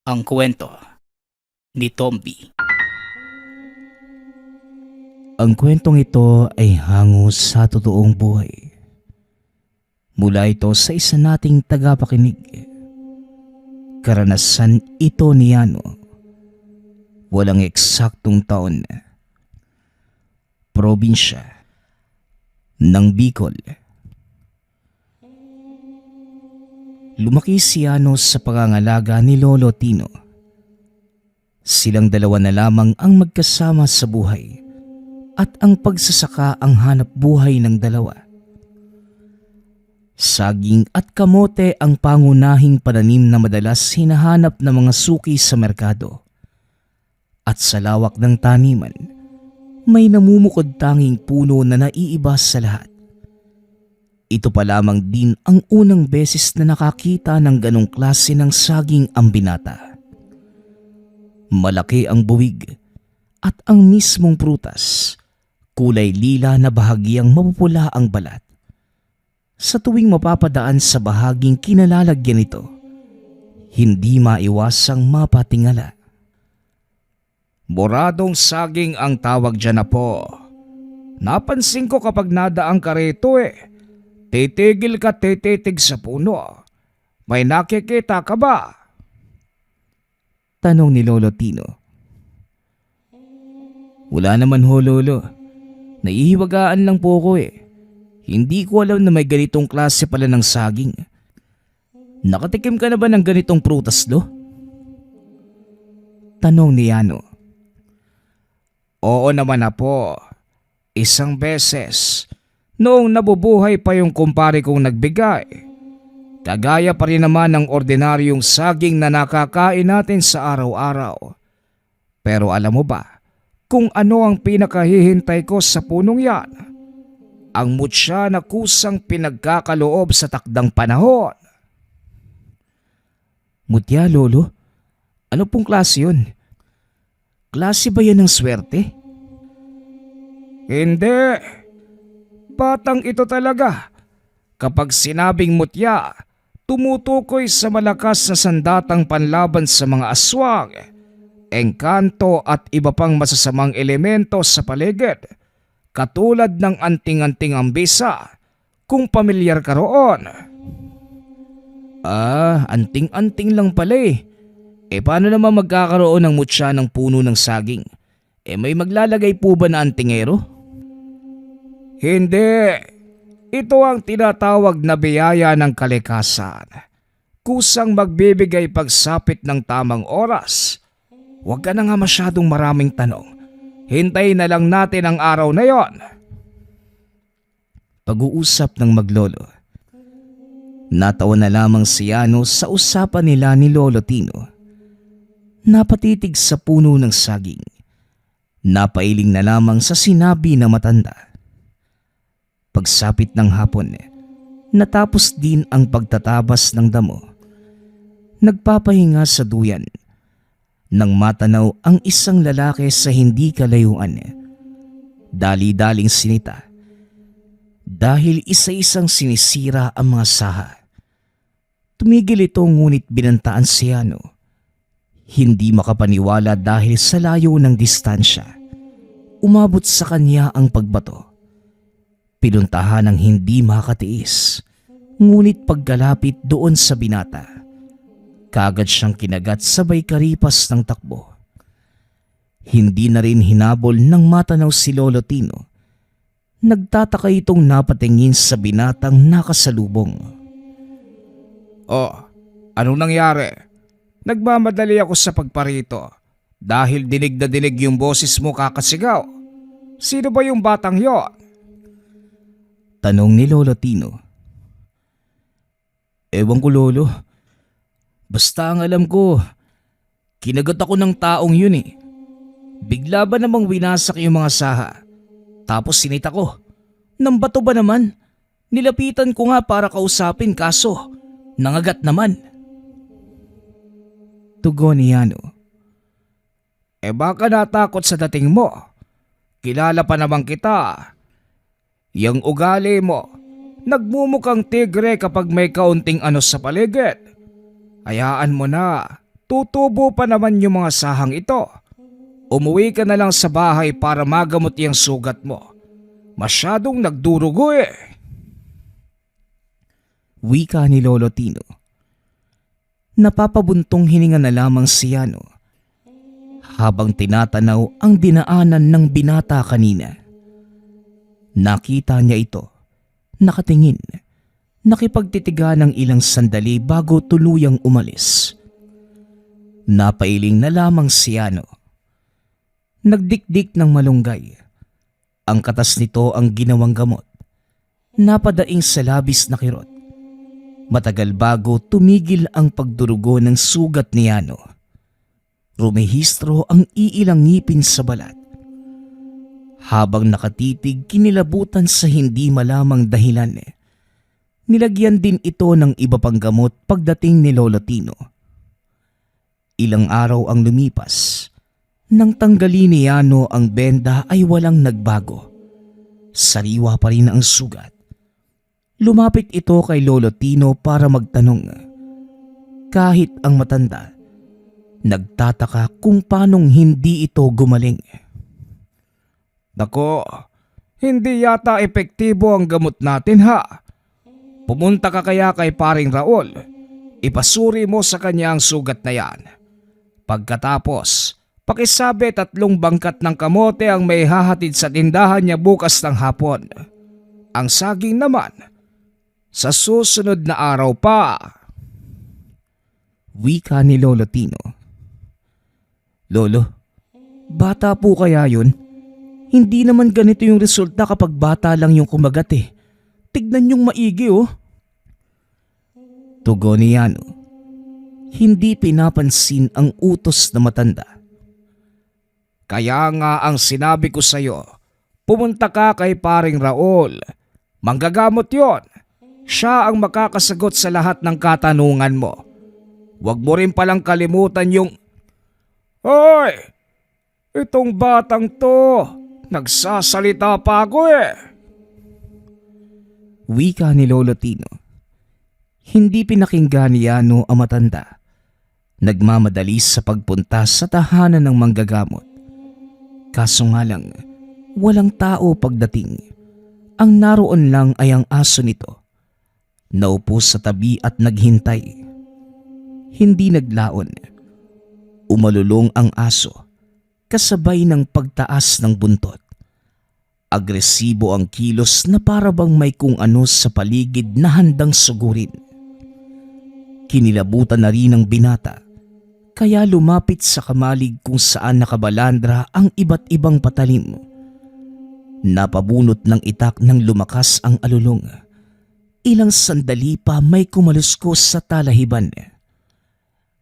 Ang kwento ni Tomby. Ang kwentong ito ay hango sa totoong buhay. Mula ito sa isa nating tagapakinig. Karanasan ito ni Yano. Walang eksaktong taon. Probinsya ng Bicol. Lumaki si Yano sa pangangalaga ni Lolo Tino. Silang dalawa na lamang ang magkasama sa buhay at ang pagsasaka ang hanap buhay ng dalawa. Saging at kamote ang pangunahing pananim na madalas hinahanap ng mga suki sa merkado. At sa lawak ng taniman, may namumukod tanging puno na naiiba sa lahat. Ito pa lamang din ang unang beses na nakakita ng ganong klase ng saging ang binata. Malaki ang buwig at ang mismong prutas, kulay lila na bahagyang mapupula ang balat. Sa tuwing mapapadaan sa bahaging kinalalagyan nito, hindi maiwasang mapatingala. Boradong saging ang tawag dyan na po. Napansin ko kapag nadaang ka rito titigil ka tititig sa puno. May nakikita ka ba? Tanong ni Lolo Tino. Wala naman ho, Lolo. Naihiwagaan lang po ko Hindi ko alam na may ganitong klase pala ng saging. Nakatikim ka na ba ng ganitong prutas, Lo? Tanong ni Yano. Oo naman na po. Isang beses. Noong nabubuhay pa yung kumpare kong nagbigay. Kagaya pa rin naman ng ordinaryong saging na nakakain natin sa araw-araw. Pero alam mo ba kung ano ang pinakahihintay ko sa punong yan? Ang mutya na kusang pinagkakaloob sa takdang panahon. Mutya, Lolo? Ano pong klase yun? Klase ba yan ng swerte? Hindi. Batang ito talaga. Kapag sinabing mutya, tumutukoy sa malakas na sandatang panlaban sa mga aswang, engkanto at iba pang masasamang elemento sa paligid. Katulad ng anting-anting ambisa, kung pamilyar ka roon. Anting-anting lang pala paano naman magkakaroon ng mutya ng puno ng saging? May maglalagay po ba na antingero? Hindi. Ito ang tinatawag na biyaya ng kalikasan. Kusang magbibigay pagsapit ng tamang oras. Huwag ka na nga masyadong maraming tanong. Hintayin na lang natin ang araw na yon. Pag-uusap ng maglolo. Natawa na lamang si Yano sa usapan nila ni Lolo Tino. Napatitig sa puno ng saging. Napailing na lamang sa sinabi na matanda. Pagsapit ng hapon, natapos din ang pagtatabas ng damo. Nagpapahinga sa duyan. Nang matanaw ang isang lalaki sa hindi kalayuan, dali-daling sinita. Dahil isa-isang sinisira ang mga saha. Tumigil ito ngunit binantaan si Yano. Hindi makapaniwala dahil sa layo ng distansya. Umabot sa kanya ang pagbato. Pinuntahan ng hindi makatiis. Ngunit pagkalapit doon sa binata, kaagad siyang kinagat sabay karipas ng takbo. Hindi na rin hinabol ng matanaw si Lolo Tino. Nagtataka itong napatingin sa binatang nakasalubong. Anong nangyari? Nagmamadali ako sa pagparito dahil dinig na dinig yung boses mo kakasigaw. Sino ba yung batang yon? Tanong ni Lolo Tino. Ewan ko, Lolo. Basta ang alam ko, kinagat ako ng taong yun Bigla ba namang winasak yung mga saha? Tapos sinita ko. Nang bato ba naman? Nilapitan ko nga para kausapin kaso nangagat naman. Tugon ni Yano. Baka natakot sa dating mo. Kilala pa naman kita. Yang ugali mo, nagmumukhang tigre kapag may kaunting ano sa paligid. Hayaan mo na, Tutubo pa naman yung mga sahang ito. Umuwi ka na lang sa bahay para magamot yung sugat mo. Masyadong nagdurugo eh. Wika ni Lolo Tino. Napapabuntong hininga na lamang si Yano habang tinatanaw ang dinaanan ng binata kanina. Nakita niya ito, nakatingin, nakipagtitigan ng ilang sandali bago tuluyang umalis. Napailing na lamang si Yano. Nagdikdik ng malunggay. Ang katas nito ang ginawang gamot. Napadaing sa labis na kirot. Matagal bago tumigil ang pagdurugo ng sugat ni Yano. Rumehistro ang iilang ngipin sa balat. Habang nakatitig, kinilabutan sa hindi malamang dahilan. Nilagyan din ito ng iba pang gamot pagdating ni Lolo Tino. Ilang araw ang lumipas. Nang tanggalin ni Yano ang benda ay walang nagbago. Sariwa pa rin ang sugat. Lumapit ito kay Lolo Tino para magtanong. Kahit ang matanda, nagtataka kung paanong hindi ito gumaling. Nako, hindi yata epektibo ang gamot natin ha. Pumunta ka kaya kay paring Raul. Ipasuri mo sa kanya ang sugat na yan. Pagkatapos, pakisabi 3 bangkat ng kamote ang may hahatid sa tindahan niya bukas ng hapon. Ang saging naman, sa susunod na araw pa. Wika ni Lolo Tino. Lolo, bata po kaya yun? Hindi naman ganito yung resulta kapag bata lang yung kumagat eh. Tignan yung maigi oh. Tugon ni Yano. Hindi pinapansin ang utos na matanda. Kaya nga ang sinabi ko sa'yo, pumunta ka kay paring Raul. Manggagamot yon. Siya ang makakasagot sa lahat ng katanungan mo. Huwag mo rin palang kalimutan yung... Hoy! Itong batang to, nagsasalita pa ako eh. Wika ni Lolo Tino. Hindi pinakinggan ni Yano ang matanda. Nagmamadali sa pagpunta sa tahanan ng manggagamot. Kaso nga lang, walang tao pagdating. Ang naroon lang ay ang aso nito. Naupo sa tabi at naghintay. Hindi naglaon. Umalulong ang aso, kasabay ng pagtaas ng buntot. Agresibo ang kilos na para bang may kung ano sa paligid na handang sugurin. Kinilabutan na rin ang binata, kaya lumapit sa kamalig kung saan nakabalandra ang iba't ibang patalim. Napabunot ng itak nang lumakas ang alulong. Ilang sandali pa may kumaluskos sa talahiban.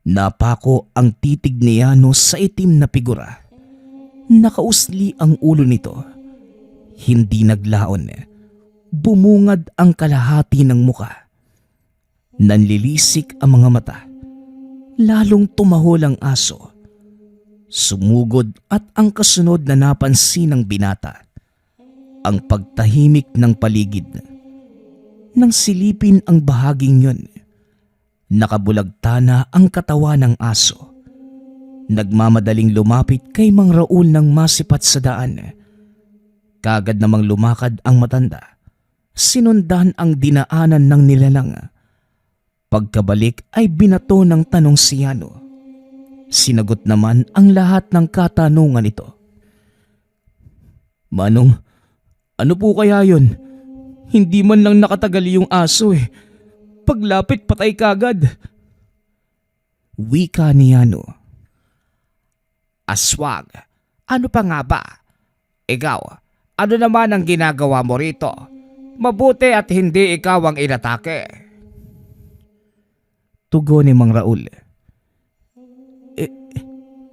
Napako ang titig ni Yano sa itim na figura. Nakausli ang ulo nito. Hindi naglaon. Bumungad ang kalahati ng muka. Nanlilisik ang mga mata. Lalong tumahol ang aso. Sumugod at ang kasunod na napansin ng binata. Ang pagtahimik ng paligid. Nang silipin ang bahaging yun, nakabulagta na ang katawan ng aso. Nagmamadaling lumapit kay Mang Raul nang masipat sa daan. Kagad namang lumakad ang matanda. Sinundan ang dinaanan ng nilalang. Pagkabalik ay binato ng tanong si Yano. Sinagot naman ang lahat ng katanungan ito. Manong, ano po kaya yun? Hindi man lang nakatagal yung aso eh. Paglapit patay kagad. Wika ni Yano. Aswang, ano pa nga ba? Ikaw, ano naman ang ginagawa mo rito? Mabuti at hindi ikaw ang inatake. Tugon ni Mang Raul.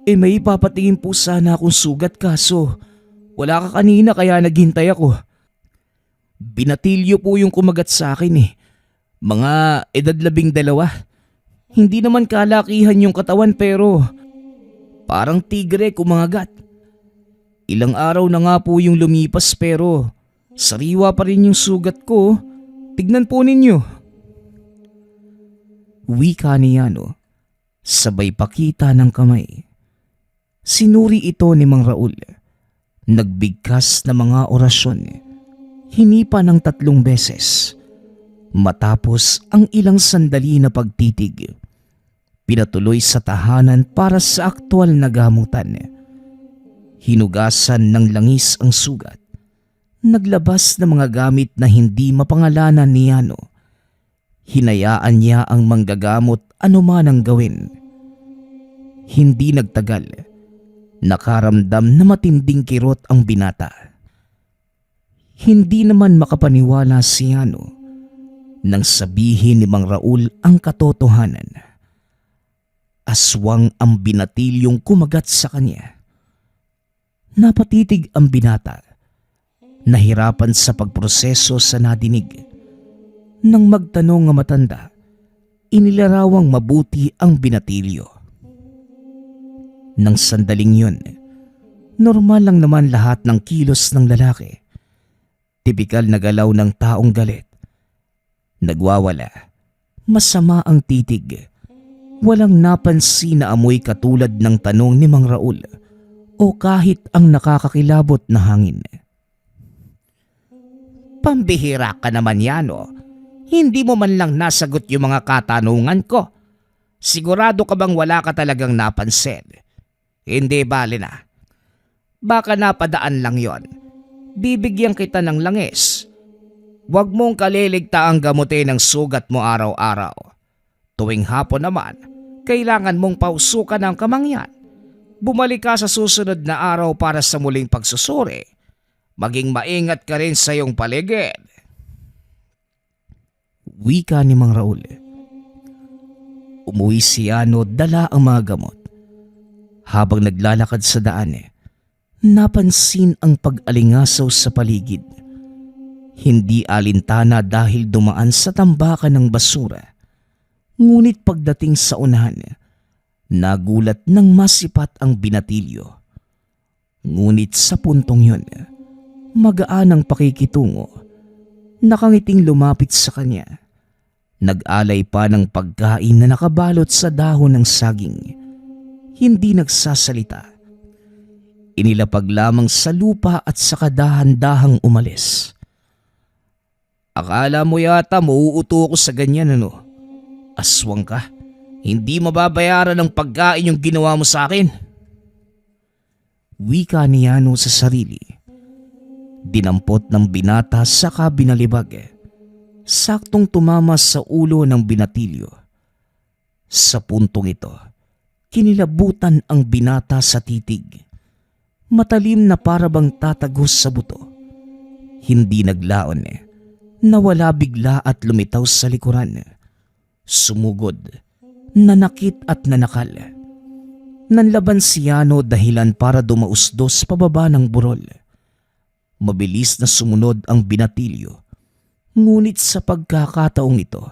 May ipapatingin po sana akong sugat kaso wala ka kanina kaya naghintay ako. Binatilyo po yung kumagat sa akin eh. Mga edad 12. Hindi naman kalakihan yung katawan pero parang tigre kumagat. Ilang araw na nga po yung lumipas pero sariwa pa rin yung sugat ko. Tignan po ninyo. Wika ni Yano. Sabay pakita ng kamay. Sinuri ito ni Mang Raul. Nagbigkas na mga orasyon. Hinipa ng 3 beses. Matapos ang ilang sandali na pagtitig, pinatuloy sa tahanan para sa aktwal na gamutan. Hinugasan ng langis ang sugat. Naglabas ng mga gamit na hindi mapangalanan ni Yano. Hinayaan niya ang manggagamot anuman ang gawin. Hindi nagtagal, nakaramdam na matinding kirot ang binata. Hindi naman makapaniwala si Yano nang sabihin ni Mang Raul ang katotohanan. Aswang ang binatilyong kumagat sa kanya. Napatitig ang binata, nahirapan sa pagproseso sa nadinig. Nang magtanong ang matanda, inilarawang mabuti ang binatilyo. Nang sandaling yun, normal lang naman lahat ng kilos ng lalaki. Tipikal na galaw ng taong galit. Nagwawala, masama ang titig. Walang napansin na amoy katulad ng tanong ni Mang Raul o kahit ang nakakakilabot na hangin. Pambihira ka naman, Yano. Hindi mo man lang nasagot yung mga katanungan ko. Sigurado ka bang wala ka talagang napansin? Hindi bale na. Baka napadaan lang yon. Bibigyan kita ng langis. Huwag mong kaliligtaang gamutin ang sugat mo araw-araw. Tuwing hapon naman, kailangan mong pausukan ang kamangyan. Bumalik ka sa susunod na araw para sa muling pagsusuri. Maging maingat ka rin sa iyong paligid. Wika ni Mang Raul. Umuwi si Yano dala ang mga gamot. Habang naglalakad sa daan, napansin ang pag-alingasaw sa paligid. Hindi alintana dahil dumaan sa tambakan ng basura. Ngunit pagdating sa unahan, nagulat ng masipat ang binatilyo. Ngunit sa puntong yun, magaan ang pakikitungo. Nakangiting lumapit sa kanya. Nag-alay pa ng pagkain na nakabalot sa dahon ng saging. Hindi nagsasalita. Inilapag lamang sa lupa at saka dahan-dahang umalis. Akala mo yata mauuto ko sa ganyan, ano? Aswang ka. Hindi mababayaran ng pagkain yung ginawa mo sa akin. Wika ni Yano sa sarili. Dinampot ng binata saka binalibag. Saktong tumama sa ulo ng binatilyo. Sa puntong ito, kinilabutan ang binata sa titig. Matalim na parabang tatagos sa buto. Hindi naglaon. Nawala bigla at lumitaw sa likuran. Sumugod, nanakit at nanakal. Nanlaban si Yano dahilan para dumausdos pababa ng burol. Mabilis na sumunod ang binatilyo. Ngunit sa pagkakataong ito,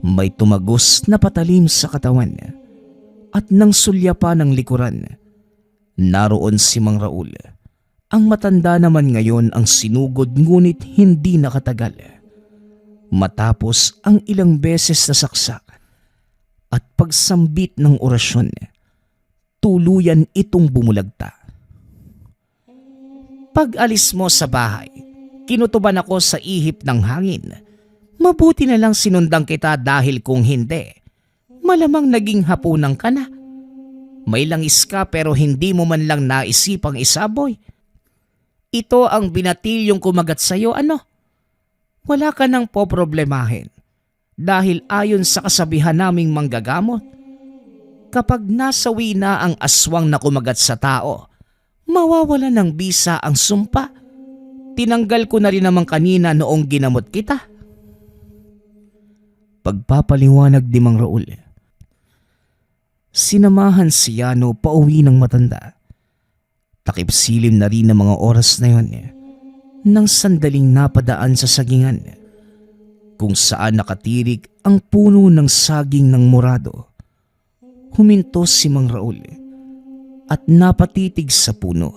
may tumagos na patalim sa katawan at nang sulya pa ng likuran. Naroon si Mang Raul. Ang matanda naman ngayon ang sinugod ngunit hindi nakatagal. Matapos ang ilang beses na saksak at pagsambit ng orasyon, tuluyan itong bumulagta. Pag-alis mo sa bahay, kinutuban ako sa ihip ng hangin. Mabuti na lang sinundan kita dahil kung hindi, malamang naging hapunan ka na. May langis ka pero hindi mo man lang naisipang isaboy. Ito ang binatilyong kumagat sa'yo, ano? Wala ka nang poproblemahin dahil ayon sa kasabihan naming manggagamot, kapag nasawi na ang aswang na kumagat sa tao, mawawala ng bisa ang sumpa. Tinanggal ko na rin naman kanina noong ginamot kita. Pagpapaliwanag ni Mang Raul. Sinamahan si Yano pauwi ng matanda. Takip silim na rin ang mga oras na yon nang sandaling napadaan sa sagingan kung saan nakatirik ang puno ng saging ng morado. Huminto si Mang Raul at napatitig sa puno.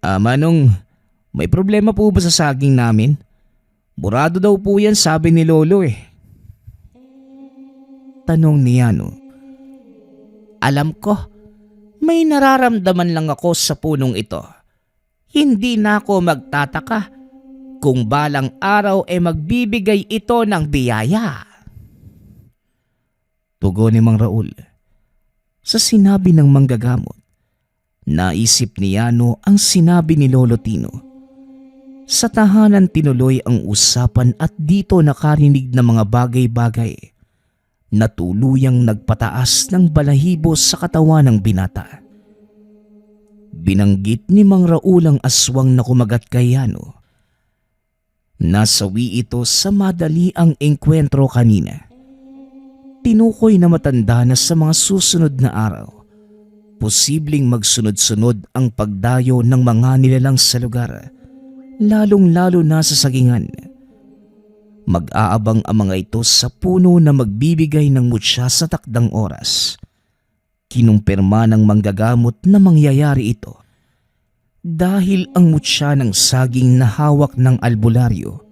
Manong, may problema po ba sa saging namin? Morado daw po yan, sabi ni Lolo . Tanong ni Yano. Alam ko, may nararamdaman lang ako sa punong ito. Hindi na ako magtataka kung balang araw ay magbibigay ito ng biyaya. Tugon ni Mang Raul. Sa sinabi ng manggagamot, naisip ni Yano ang sinabi ni Lolo Tino. Sa tahanan tinuloy ang usapan at dito nakarinig ng mga bagay-bagay na tuluyang nagpataas ng balahibo sa katawan ng binata. Binanggit ni Mang Raul ang aswang na kumagat kay Yano. Nasawi ito sa madali ang engkwentro kanina. Tinukoy na matanda na sa mga susunod na araw, posibleng magsunod-sunod ang pagdayo ng mga nilalang sa lugar, lalong-lalo na sa sagingan. Mag-aabang ang mga ito sa puno na magbibigay ng mutya sa takdang oras. Kinumpirma ng manggagamot na mangyayari ito dahil ang mutya ng saging na hawak ng albularyo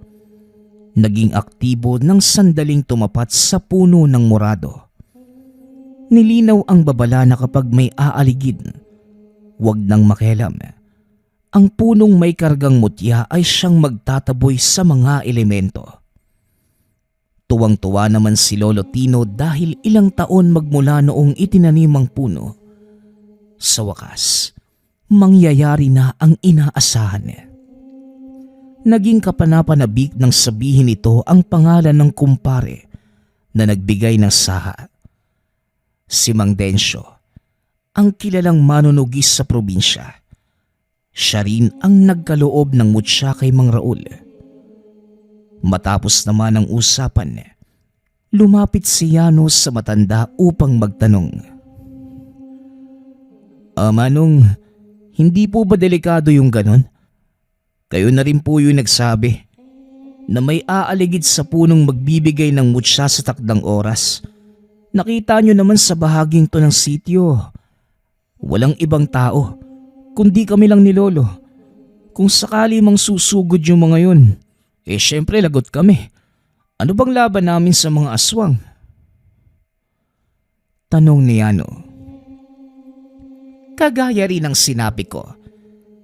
naging aktibo ng sandaling tumapat sa puno ng morado. Nilinaw ang babala na kapag may aaligid, huwag nang makialam. Ang punong may kargang mutya ay siyang magtataboy sa mga elemento. Tuwang-tuwa naman si Lolo Tino dahil ilang taon magmula noong itinanim ang puno. Sa wakas, mangyayari na ang inaasahan. Naging kapanapanabik nang sabihin ito ang pangalan ng kumpare na nagbigay ng saha. Si Mang Densyo, ang kilalang manunugis sa probinsya. Siya rin ang nagkaloob ng mutya kay Mang Raul. Matapos naman ang usapan, lumapit si Yano sa matanda upang magtanong. Manong, hindi po ba delikado yung ganon? Kayo na rin po yung nagsabi na may aaligid sa punong magbibigay ng mutya sa takdang oras. Nakita nyo naman sa bahaging to ng sityo. Walang ibang tao, kundi kami lang ni Lolo. Kung sakali mang susugod yung mga yun, syempre lagot kami. Ano bang laban namin sa mga aswang? Tanong ni Yano. Kagaya rin ang sinabi ko,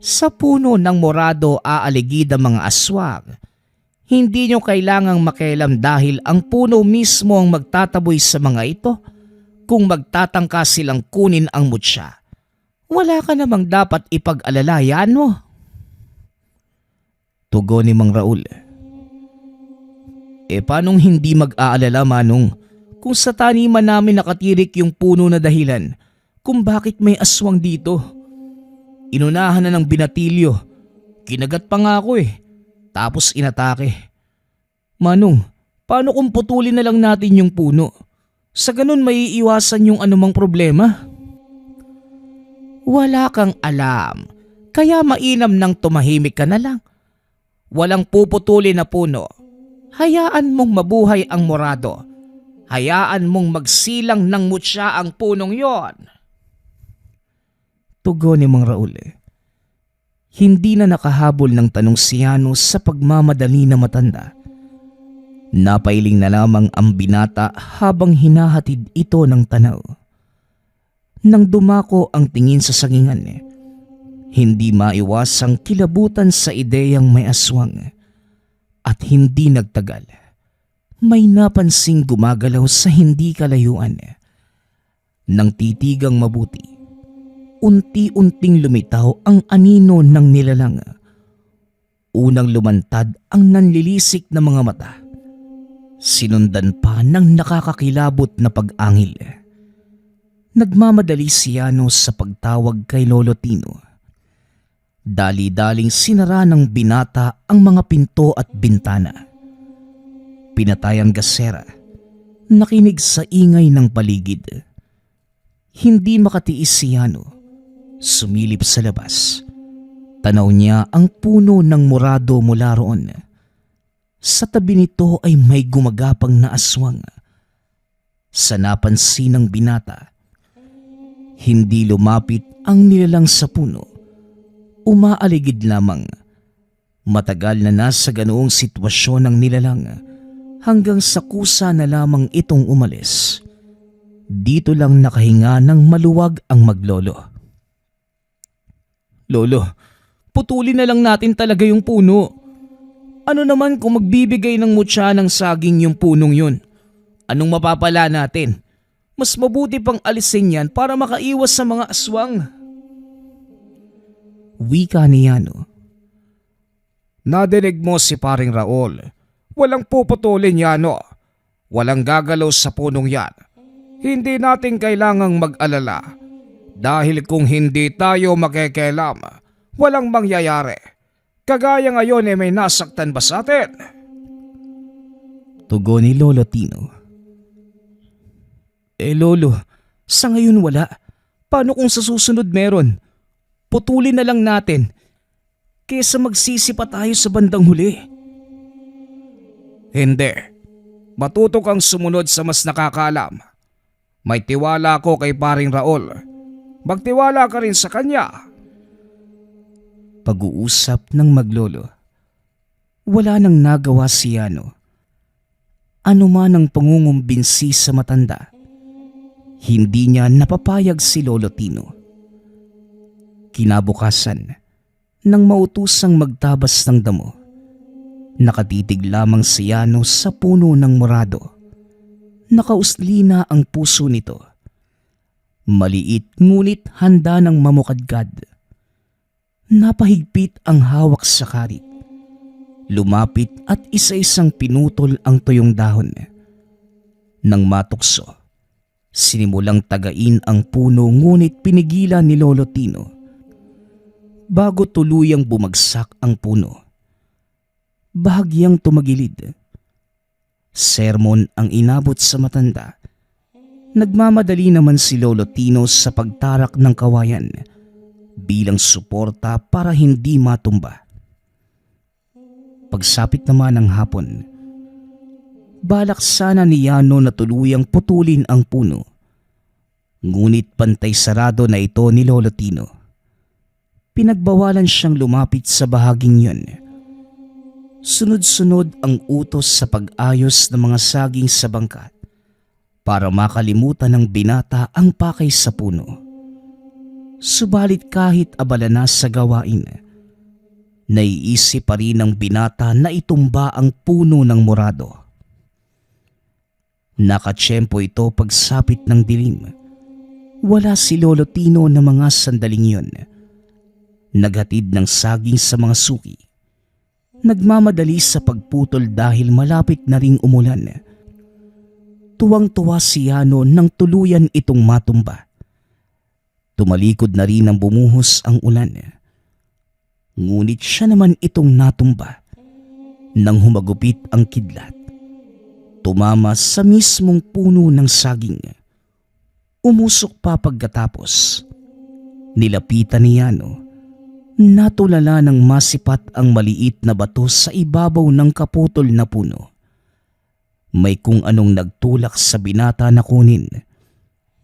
sa puno ng morado aaligid ang mga aswang. Hindi nyo kailangang makialam dahil ang puno mismo ang magtataboy sa mga ito kung magtatangka silang kunin ang mutya. Wala ka namang dapat ipag-alala, Yano. Tugon ni Mang Raul. Paanong hindi mag-aalala, Manong, kung sa taniman namin nakatirik yung puno na dahilan kung bakit may aswang dito? Inunahan na ng binatilyo. Kinagat pa nga ako tapos inatake. Manong, paano kung putulin na lang natin yung puno? Sa ganun maiiwasan yung anumang problema? Wala kang alam, kaya mainam nang tumahimik ka na lang. Walang puputulin na puno. Hayaan mong mabuhay ang morado. Hayaan mong magsilang ng mutya ang punong yon. Tugon ni Mang Raul. Hindi na nakahabol ng tanong si Yano sa pagmamadali na matanda. Napailing na lamang ang binata habang hinahatid ito ng tanaw. Nang dumako ang tingin sa sagingan, hindi maiwasang kilabutan sa ideyang may aswang. At hindi nagtagal, may napansing gumagalaw sa hindi kalayuan. Nang titigang mabuti, unti-unting lumitaw ang anino ng nilalang. Unang lumantad ang nanlilisik na mga mata. Sinundan pa ng nakakakilabot na pag-angil. Nagmamadali si Yano sa pagtawag kay Lolo Tino. Dali-daling sinara ng binata ang mga pinto at bintana. Pinatay ang gasera. Nakinig sa ingay ng paligid. Hindi makatiis si Yano. Sumilip sa labas. Tanaw niya ang puno ng morado mula roon. Sa tabi nito ay may gumagapang na aswang. Sa napansin ng binata, hindi lumapit ang nilalang sa puno. Umaaligid lamang. Matagal na nasa ganoong sitwasyon ng nilalang hanggang sa kusa na lamang itong umalis. Dito lang nakahinga ng maluwag ang maglolo. Lolo, putulin na lang natin talaga yung puno. Ano naman kung magbibigay ng mutya ng saging yung punong yun? Anong mapapala natin? Mas mabuti pang alisin yan para makaiwas sa mga aswang. Wika ni Yano. Nadinig mo si paring Raul. Walang puputulin Yano. Walang gagalaw sa punong yan. Hindi natin kailangang mag-alala. Dahil kung hindi tayo makikialam, walang mangyayari. Kagaya ngayon may nasaktan ba sa atin? Tugon ni Lolo Tino. Lolo, sa ngayon wala. Paano kung sa susunod meron? Putulin na lang natin. Kesa magsisipa tayo sa bandang huli. Hindi. Matuto kang sumunod sa mas nakakaalam. May tiwala ako kay paring Raul. Magtiwala ka rin sa kanya. Pag-uusap ng maglolo. Wala nang nagawa si Yano. Ano man ang pangungumbinsi sa matanda, hindi niya napapayag si Lolo Tino. Kinabukasan, nang mautusang magtabas ng damo, nakatitig lamang si Yano sa puno ng morado. Nakauslina ang puso nito. Maliit ngunit handa ng mamukadkad. Napahigpit ang hawak sa karit. Lumapit at isa-isang pinutol ang tuyong dahon. Nang matukso, sinimulang tagain ang puno ngunit pinigilan ni Lolo Tino bago tuluyang bumagsak ang puno. Bahagyang tumagilid. Sermon ang inabot sa matanda. Nagmamadali naman si Lolo Tino sa pagtarak ng kawayan bilang suporta para hindi matumba. Pagsapit naman ng hapon, balak sana ni Yano na tuluyang putulin ang puno. Ngunit pantay sarado na ito ni Lolo Tino. Pinagbawalan siyang lumapit sa bahaging yun. Sunod-sunod ang utos sa pag-ayos ng mga saging sa bangkat para makalimutan ng binata ang pakay sa puno. Subalit kahit abala na sa gawain, naiisip pa rin ng binata na itumba ang puno ng morado. Nakatsyempo ito pagsapit ng dilim. Wala si Lolo Tino na mga sandaling yun. Naghatid ng saging sa mga suki. Nagmamadali sa pagputol dahil malapit na ring umulan. Tuwang-tuwa si Yano nang tuluyan itong matumba. Tumalikod na rin ang bumuhos ang ulan. Ngunit siya naman itong natumba. Nang humagupit ang kidlat, tumama sa mismong puno ng saging. Umusok pa pagkatapos. Nilapitan ni Yano. Natulala ng masipat ang maliit na bato sa ibabaw ng kaputol na puno. May kung anong nagtulak sa binata na kunin,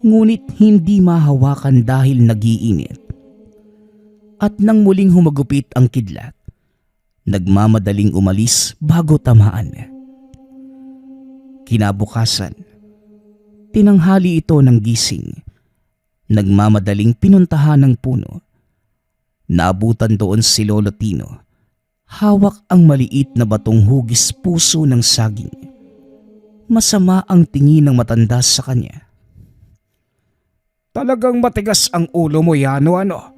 ngunit hindi mahawakan dahil nag-iinit. At nang muling humagupit ang kidlat, nagmamadaling umalis bago tamaan. Kinabukasan, tinanghali ito ng gising. Nagmamadaling pinuntahan ng puno. Naabutan doon si Lolo Tino. Hawak ang maliit na batong hugis puso ng saging. Masama ang tingin ng matanda sa kanya. Talagang matigas ang ulo mo Yano ano?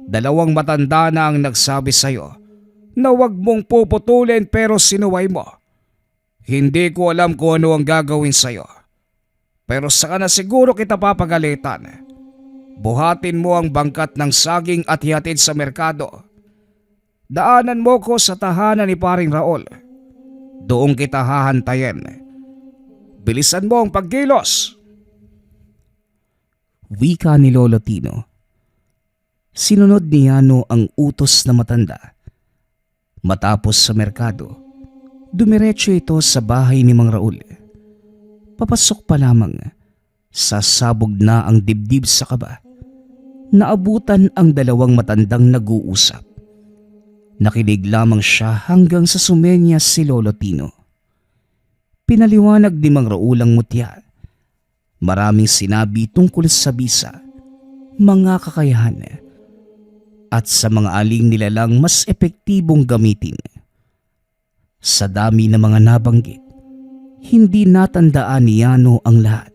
2 matanda na ang nagsabi sa'yo na wag mong puputulin pero sinuway mo. Hindi ko alam kung ano ang gagawin sa'yo. Pero saka na siguro kita papagalitan. Buhatin mo ang bangkat ng saging at hihatid sa merkado. Daanan mo ko sa tahanan ni paring Raul. Doon kita hahantayin. Bilisan mo ang pagkilos. Wika ni Lolo Tino. Sinunod ni Yano ang utos na matanda. Matapos sa merkado, dumiretso ito sa bahay ni Mang Raul. Papasok pa lamang, sasabog na ang dibdib sa kaba. Naabutan ang 2 matandang nag-uusap. Nakinig lamang siya hanggang sa sumenya si Lolo Tino. Pinaliwanag ni Mang Raul ang mutya. Maraming sinabi tungkol sa bisa, mga kakayahan, at sa mga aling nilalang mas epektibong gamitin. Sa dami ng mga nabanggit, hindi natandaan ni Yano ang lahat.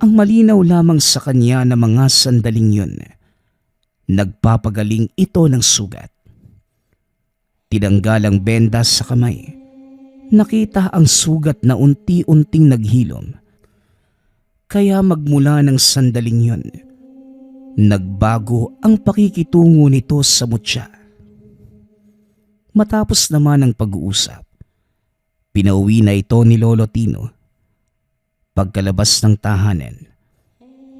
Ang malinaw lamang sa kanya na mga sandaling yun, nagpapagaling ito ng sugat. Tinanggal ang benda sa kamay. Nakita ang sugat na unti-unting naghilom. Kaya magmula ng sandaling yun, nagbago ang pakikitungo nito sa mutya. Matapos naman ang pag-uusap, pinauwi na ito ni Lolo Tino. Pagkalabas ng tahanan,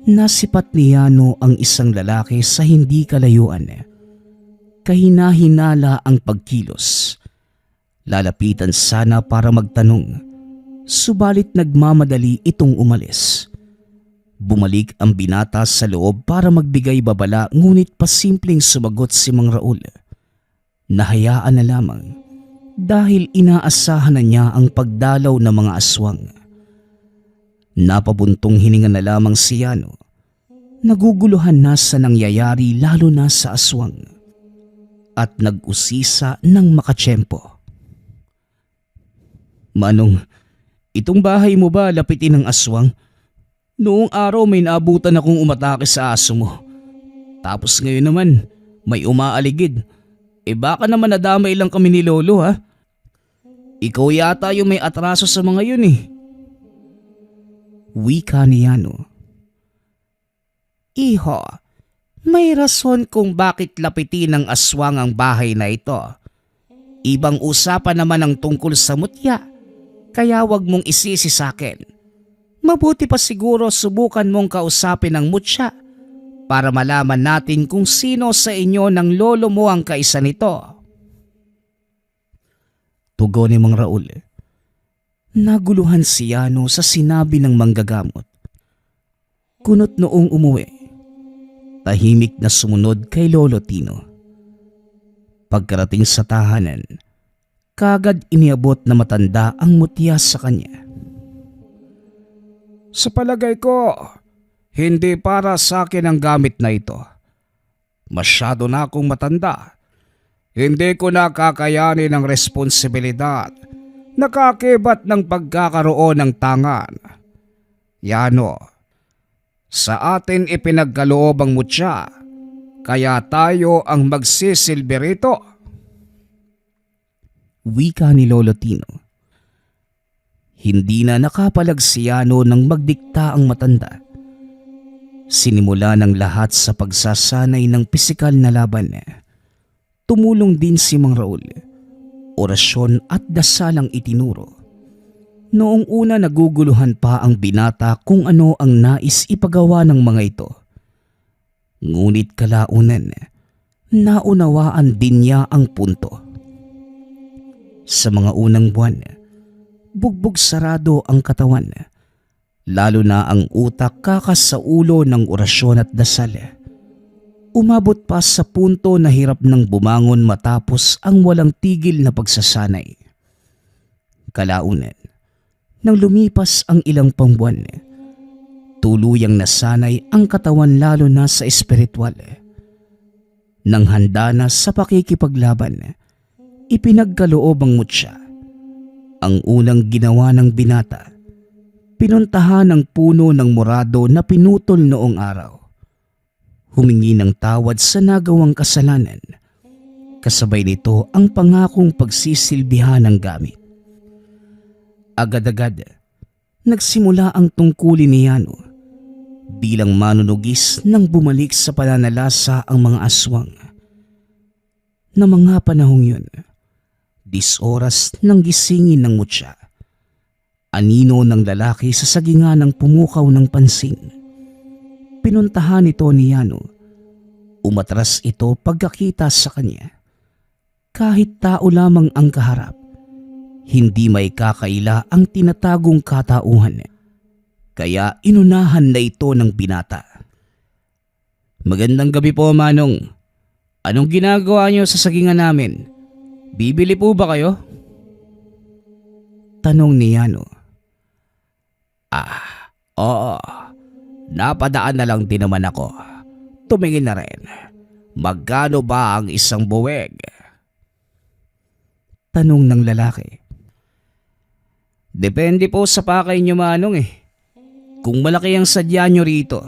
nasipat ni Yano ang isang lalaki sa hindi kalayuan. Kahina-hinala ang pagkilos. Lalapitan sana para magtanong, subalit nagmamadali itong umalis. Bumalik ang binata sa loob para magbigay babala, ngunit pasimpleng sumagot si Mang Raul. Nahayaan na lamang dahil inaasahan na niya ang pagdalaw ng mga aswang. Napabuntong hininga na lamang si Yano. Naguguluhan na sa nangyayari, lalo na sa aswang. At nag-usisa ng makatsyempo. Manong, itong bahay mo ba lapitin ng aswang? Noong araw may naabutan akong umatake sa aso mo. Tapos ngayon naman, may umaaligid. Baka naman nadamay lang kami ni Lolo, ha? Ikaw yata yung may atraso sa mga yun, Wika ni Yano. Iho, may rason kung bakit lapitin ng aswang ang bahay na ito. Ibang usapan naman ang tungkol sa mutya, kaya wag mong isisi sa akin. Mabuti pa siguro subukan mong kausapin ang mutya para malaman natin kung sino sa inyo ng lolo mo ang kaisa nito. Tugon ni Mang Raul. Naguluhan si Yano sa sinabi ng manggagamot. Kunot noong umuwi, tahimik na sumunod kay Lolo Tino. Pagkarating sa tahanan, kagad iniabot na matanda ang mutya sa kanya. Sa palagay ko, hindi para sa akin ang gamit na ito. Masyado na akong matanda. Hindi ko na kakayanin ang responsibilidad. Nakakibat ng pagkakaroon ng tangan. Yano, sa atin ipinagkaloob ang mutya, kaya tayo ang magsisilbi rito. Wika ni Lolo Tino. Hindi na nakapalag si Yano nang magdikta ang matanda. Sinimula ng lahat sa pagsasanay ng pisikal na laban. Tumulong din si Mang Raul. Orasyon at dasalang itinuro. Noong una naguguluhan pa ang binata kung ano ang nais ipagawa ng mga ito. Ngunit kalaunan, naunawaan din niya ang punto. Sa mga unang buwan, bugbog sarado ang katawan, lalo na ang utak kakasaulo ng orasyon at dasal. Umabot pa sa punto na hirap nang bumangon matapos ang walang tigil na pagsasanay. Kalaunan, nang lumipas ang ilang pangbuwan, tuluyang nasanay ang katawan lalo na sa espiritual. Nang handa na sa pakikipaglaban, ipinagkaloob ang mutya. Ang unang ginawa ng binata, pinuntahan ang puno ng morado na pinutol noong araw. Humingi ng tawad sa nagawang kasalanan. Kasabay nito ang pangakong pagsisilbihan ng gamit. Agad-agad, nagsimula ang tungkulin ni Yano. Bilang manunugis nang bumalik sa pananalasa ang mga aswang. Na mga panahong yun, 10 oras nang gisingin ng mutya. Anino ng lalaki sa sagingan ng pumukaw ng pansin. Pinuntahan ito ni Yano. Umatras ito pagkakita sa kanya. Kahit tao lamang ang kaharap, hindi may kakaila ang tinatagong katauhan. Kaya inunahan na ito ng binata. Magandang gabi po, Manong. Anong ginagawa niyo sa sagingan namin? Bibili po ba kayo? Tanong ni Yano. Oo, napadaan na lang din naman ako. Tumingin na rin. Magkano ba ang isang buweg? Tanong ng lalaki. Depende po sa pakay nyo manong eh. Kung malaki ang sadya nyo rito,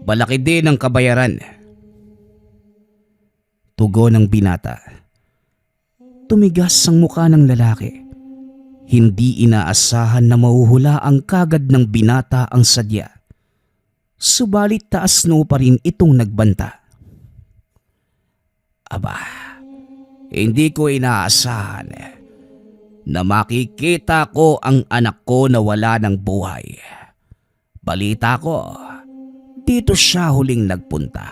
malaki din ang kabayaran. Tugon ng binata. Tumigas ang muka ng lalaki. Hindi inaasahan na mahuhula ang kagad ng binata ang sadya. Subalit taas no pa rin itong nagbanta. Aba, hindi ko inaasahan na makikita ko ang anak ko na wala ng buhay. Balita ko, dito siya huling nagpunta.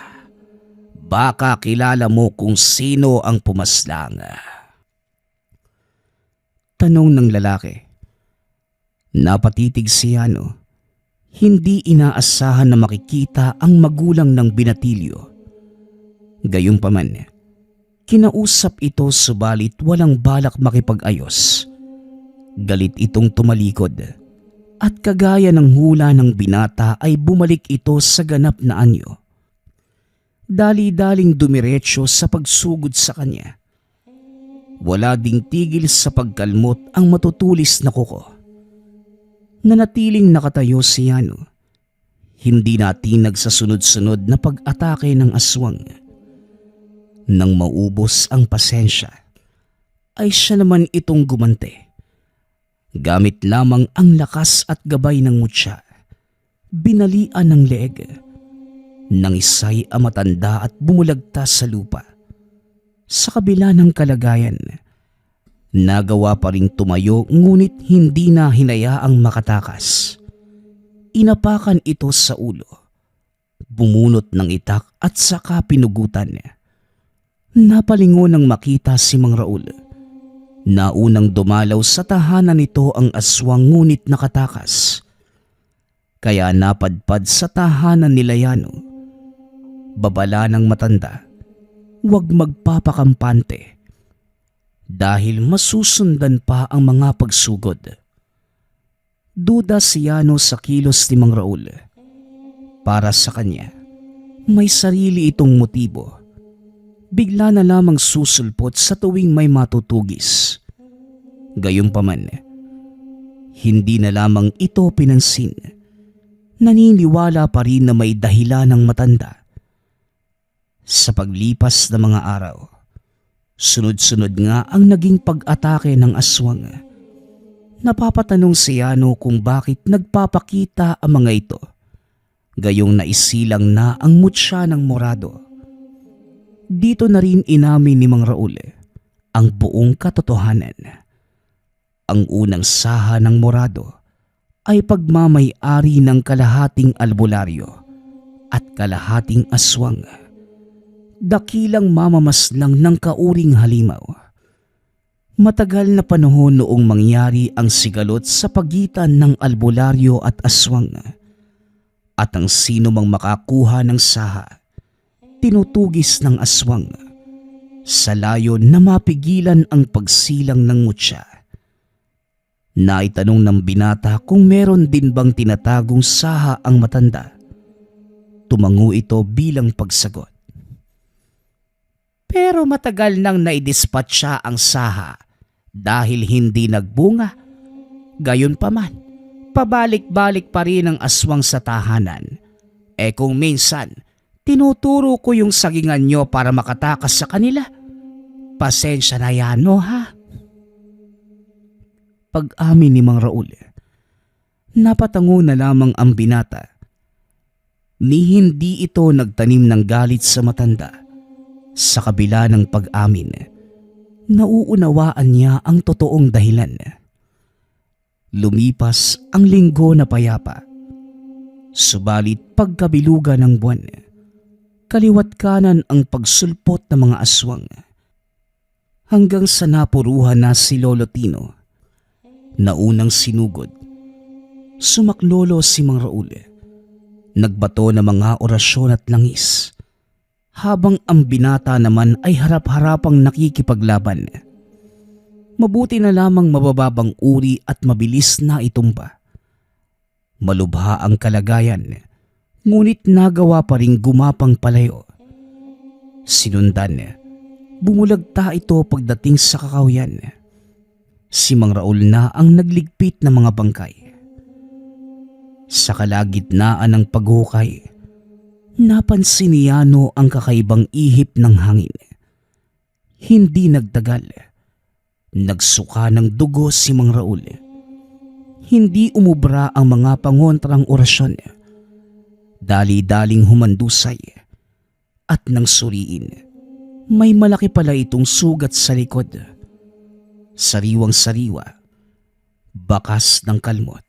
Baka kilala mo kung sino ang pumaslang. Tanong ng lalaki. Napatitig si Yano. Hindi inaasahan na makikita ang magulang ng binatilyo. Gayunpaman, kinausap ito subalit walang balak makipag-ayos. Galit itong tumalikod at kagaya ng hula ng binata ay bumalik ito sa ganap na anyo. Dali-daling dumiretso sa pagsugod sa kanya. Wala ding tigil sa pagkalmot ang matutulis na kuko. Nanatiling nakatayo si Yano. Hindi natinag sa sunod-sunod na pag-atake ng aswang. Nang maubos ang pasensya, ay siya naman itong gumante. Gamit lamang ang lakas at gabay ng mutya, binalian ng leeg. Nang isa'y amatanda at bumulagta sa lupa. Sa kabila ng kalagayan, nagawa pa ring tumayo ngunit hindi na hinayaang makatakas. Inapakan ito sa ulo, bumunot ng itak at saka pinugutan. Napalingon nang makita si Mang Raul. Naunang dumalaw sa tahanan nito ang aswang ngunit nakatakas. Kaya napadpad sa tahanan nila Yano. Babala ng matanda, huwag magpapakampante dahil masusundan pa ang mga pagsugod. Duda si Yano sa kilos ni Mang Raul. Para sa kanya, may sarili itong motibo. Bigla na lamang susulpot sa tuwing may matutugis. Gayunpaman, hindi na lamang ito pinansin. Naniniwala pa rin na may dahilan ng matanda. Sa paglipas ng mga araw, sunod-sunod nga ang naging pag-atake ng aswang. Napapatanong si Yano kung bakit nagpapakita ang mga ito. Gayong naisilang na ang mutya ng morado. Dito na rin inamin ni Mang Raul ang buong katotohanan. Ang unang saha ng morado ay pagmamay-ari ng kalahating albularyo at kalahating aswang. Dakilang mamamaslang ng kauring halimaw. Matagal na panahon noong mangyari ang sigalot sa pagitan ng albularyo at aswang. At ang sino mang makakuha ng saha, tinutugis ng aswang sa layon na mapigilan ang pagsilang ng mutya. Naitanong ng binata kung meron din bang tinatagong saha ang matanda. Tumango ito bilang pagsagot. Pero matagal nang naidispatcha ang saha dahil hindi nagbunga. Gayunpaman, pabalik-balik pa rin ang aswang sa tahanan. Kung minsan, tinuturo ko yung sagingan nyo para makatakas sa kanila. Pasensya na Yano ha. Pag-amin ni Mang Raul, napatango na lamang ang binata. Ni hindi ito nagtanim ng galit sa matanda. Sa kabila ng pag-amin, nauunawaan niya ang totoong dahilan. Lumipas ang linggo na payapa. Subalit pagkabiluga ng buwan, kaliwat kanan ang pagsulpot ng mga aswang. Hanggang sa napuruhan na si Lolo Tino. Naunang sinugod. Sumaklolo si Mang Raul. Nagbato ng mga orasyon at langis. Habang ang binata naman ay harap-harapang nakikipaglaban. Mabuti na lamang mabababang uri at mabilis na itumba. Malubha ang kalagayan, ngunit nagawa pa ring gumapang palayo. Sinundan, bumulagta ito pagdating sa kakahuyan. Si Mang Raul na ang nagligpit ng mga bangkay. Sa kalagitnaan ng paghukay, napansin ni Yano ang kakaibang ihip ng hangin. Hindi nagtagal, nagsuka ng dugo si Mang Raul. Hindi umubra ang mga pangontrang orasyon. Dali-daling humandusay at nang suriin, may malaki pala itong sugat sa likod. Sariwang-sariwa, bakas ng kalmot.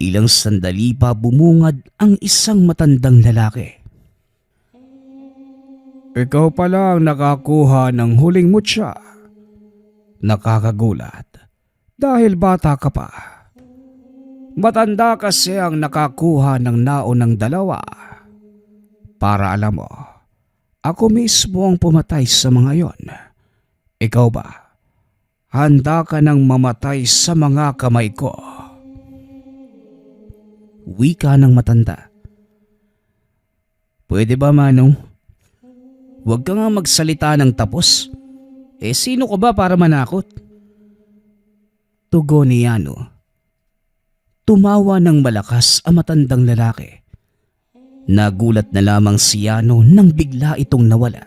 Ilang sandali pa bumungad ang isang matandang lalaki. Ikaw pala ang nakakuha ng huling mutya. Nakakagulat dahil bata ka pa. Matanda kasi ang nakakuha ng naunang dalawa. Para alam mo, ako mismo ang pumatay sa mga yon. Ikaw ba? Handa ka nang mamatay sa mga kamay ko. Wika ng matanda. Pwede ba, Manong? Huwag ka nga magsalita ng tapos. Sino ko ba para manakot? Tugon ni Yano. Tumawa ng malakas ang matandang lalaki. Nagulat na lamang si Yano nang bigla itong nawala.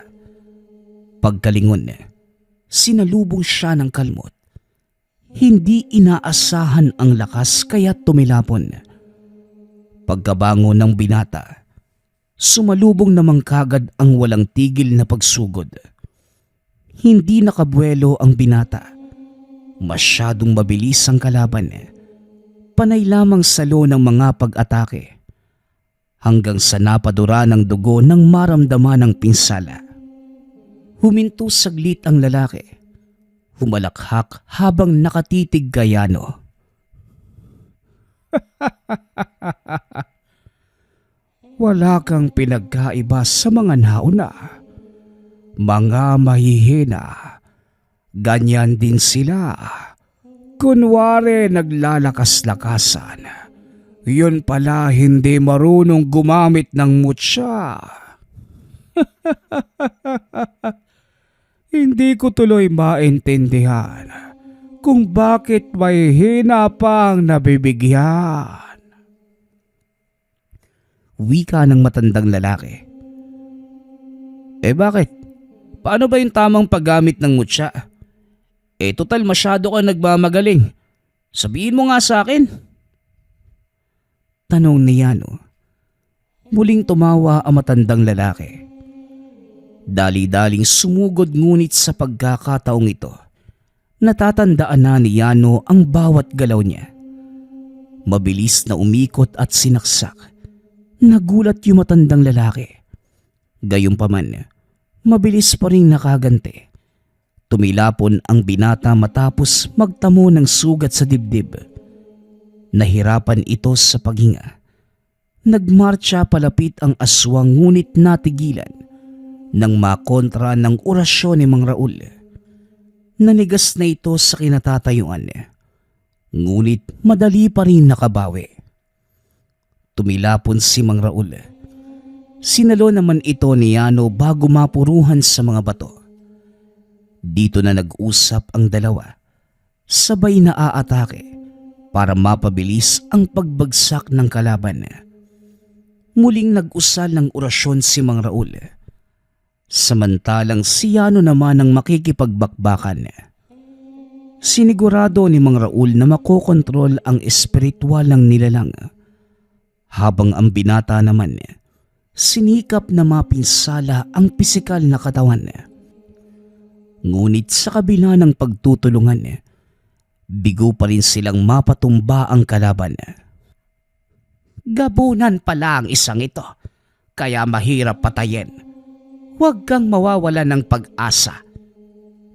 Pagkalingon, sinalubong siya ng kalmot. Hindi inaasahan ang lakas kaya tumilapon. Pagkabango ng binata, sumalubong namang kagad ang walang tigil na pagsugod. Hindi nakabuelo ang binata. Masyadong mabilis ang kalaban. Panay lamang salo ng mga pag-atake. Hanggang sa napadura ng dugo nang maramdaman ng pinsala. Huminto saglit ang lalaki. Humalakhak habang nakatitig kay Yano. Wala kang pinagkaiba sa mga nauna. Mga mahihina. Ganyan din sila. Kunwari naglalakas-lakasan. Yun pala hindi marunong gumamit ng mutya. Hindi ko tuloy maintindihan kung bakit may hina pang nabibigyan. Wika ng matandang lalaki. Bakit? Paano ba yung tamang paggamit ng mutya? Total masyado ka nagmamagaling. Sabihin mo nga sa akin. Tanong ni Yano. Muling tumawa ang matandang lalaki. Dali-daling sumugod ngunit sa pagkakataong ito, natatandaan na ni Yano ang bawat galaw niya. Mabilis na umikot at sinaksak. Nagulat yung matandang lalaki. Gayunpaman, mabilis pa rin nakaganti. Tumilapon ang binata matapos magtamo ng sugat sa dibdib. Nahirapan ito sa paghinga. Nagmarcha palapit ang aswang ngunit natigilan nang makontra ng orasyon ni Mang Raul. Nanigas na ito sa kinatatayuan, ngunit madali pa rin nakabawi. Tumilapon si Mang Raul. Sinalo naman ito ni Yano bago mapuruhan sa mga bato. Dito na nag-usap ang dalawa. Sabay na aatake para mapabilis ang pagbagsak ng kalaban. Muling nag-usal ng orasyon si Mang Raul. Samantalang si Yano naman ang makikipagbakbakan. Sinigurado ni Mang Raul na makokontrol ang espiritual ng nilalang. Habang ang binata naman, sinikap na mapinsala ang pisikal na katawan. Ngunit sa kabila ng pagtutulungan, bigo pa rin silang mapatumba ang kalaban. Gabunan pala ang isang ito, kaya mahirap patayin. Huwag kang mawawala ng pag-asa.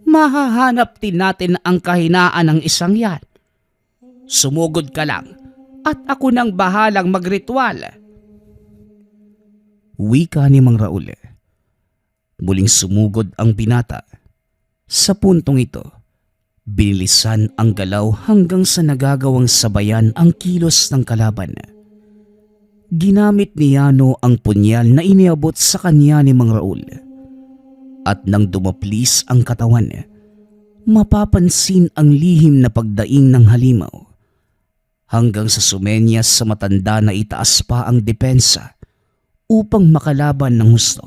Mahahanap din natin ang kahinaan ng isang yan. Sumugod ka lang at ako nang bahalang magritual. Wika ni Mang Raul. Muling sumugod ang binata. Sa puntong ito, Binilisan ang galaw hanggang sa nagagawang sabayan ang kilos ng kalaban. Ginamit ni Yano ang punyal na iniabot sa kanya ni Mang Raul. At nang dumaplis ang katawan, mapapansin ang lihim na pagdaing ng halimaw hanggang sa sumenyas sa matanda na itaas pa ang depensa upang makalaban ng husto.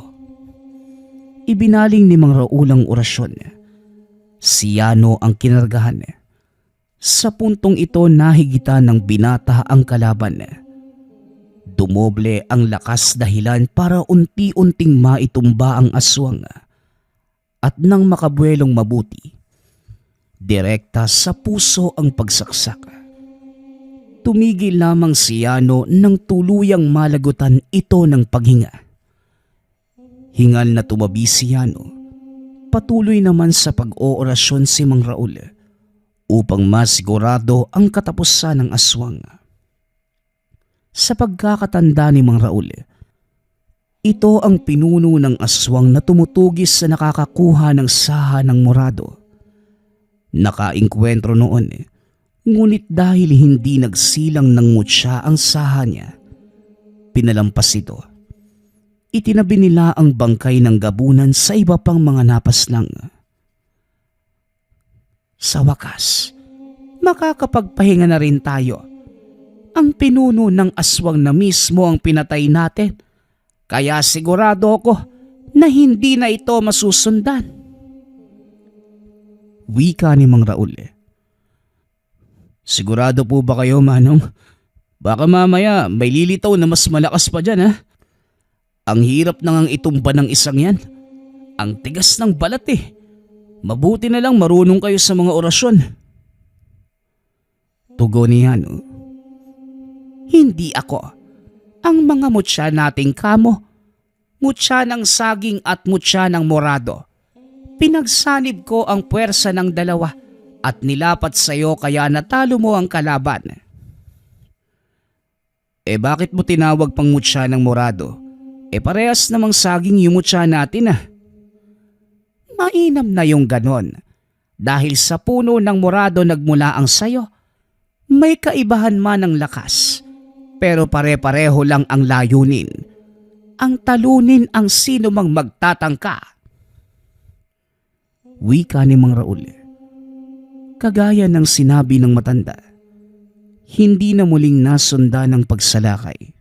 Ibinaling ni Mang Raul ang orasyon. Si Yano ang kinargahan. Sa puntong ito nahigitan ng binata ang kalaban. Dumoble ang lakas dahilan para unti-unting maitumba ang aswang at nang makabuelong mabuti, direkta sa puso ang pagsaksak. Tumigil lamang si Yano nang tuluyang malagutan ito ng paghinga. Hingal na tumabi si Yano. Patuloy naman sa pag-oorasyon si Mang Raul upang masigurado ang katapusan ng aswang. Sa pagkakatanda ni Mang Raul, ito ang pinuno ng aswang na tumutugis sa nakakakuha ng saha ng morado. Nakainkwentro noon, ngunit dahil hindi nagsilang ng mutya ang saha niya, pinalampas ito. Itinabi nila ang bangkay ng gabunan sa iba pang mga napaslang. Sa wakas, makakapagpahinga na rin tayo. Ang pinuno ng aswang na mismo ang pinatay natin, kaya sigurado ako na hindi na ito masusundan. Wika ni Mang Raul. Sigurado po ba kayo, Manong? Baka mamaya may lilitaw na mas malakas pa dyan, ha? Ang hirap nang itumba ng isang yan. Ang tigas ng balat eh. Mabuti na lang marunong kayo sa mga orasyon. Tugon ni Yano. Hindi ako. Ang mga mutya nating kamo, mutya ng saging at mutya ng morado. Pinagsanib ko ang puwersa ng dalawa at nilapat sa iyo kaya natalo mo ang kalaban. Bakit mo tinawag pang mutya ng morado? Parehas namang saging yung mutya natin ah. Mainam na yung ganon. Dahil sa puno ng morado nagmula ang sayo, may kaibahan man ng lakas. Pero pare-pareho lang ang layunin. Ang talunin ang sino mang magtatangka. Wika ni Mang Raul. Kagaya ng sinabi ng matanda, hindi na muling nasundan ng pagsalakay.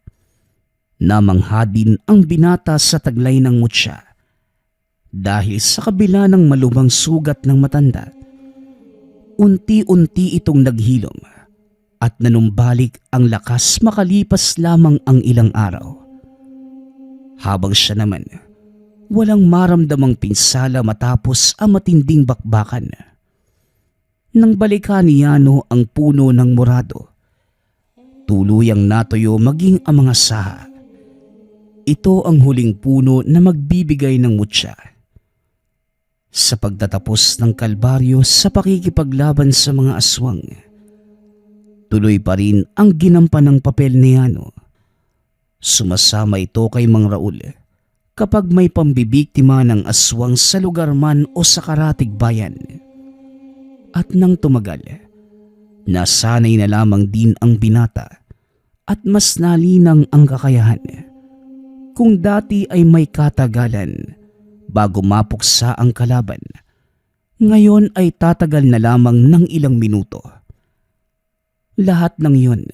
Namangha din ang binata sa taglay ng mutya. Dahil sa kabila ng malubhang sugat ng matanda, unti-unti itong naghilom. At nanumbalik ang lakas makalipas lamang ang ilang araw. Habang siya naman, walang maramdamang pinsala matapos ang matinding bakbakan. Nang balikan ni Yano ang puno ng morado, tuluyang natuyo maging ang mga saha. Ito ang huling puno na magbibigay ng mutya. Sa pagtatapos ng kalbaryo sa pakikipaglaban sa mga aswang, tuloy pa rin ang ginampan ng papel ni Yano. Sumasama ito kay Mang Raul kapag may pambibiktima ng aswang sa lugar man o sa karatig bayan. At nang tumagal, nasanay na lamang din ang binata at mas nalinang ang kakayahan. Kung dati ay may katagalan bago mapuksa ang kalaban, ngayon ay tatagal na lamang ng ilang minuto. Lahat ng yun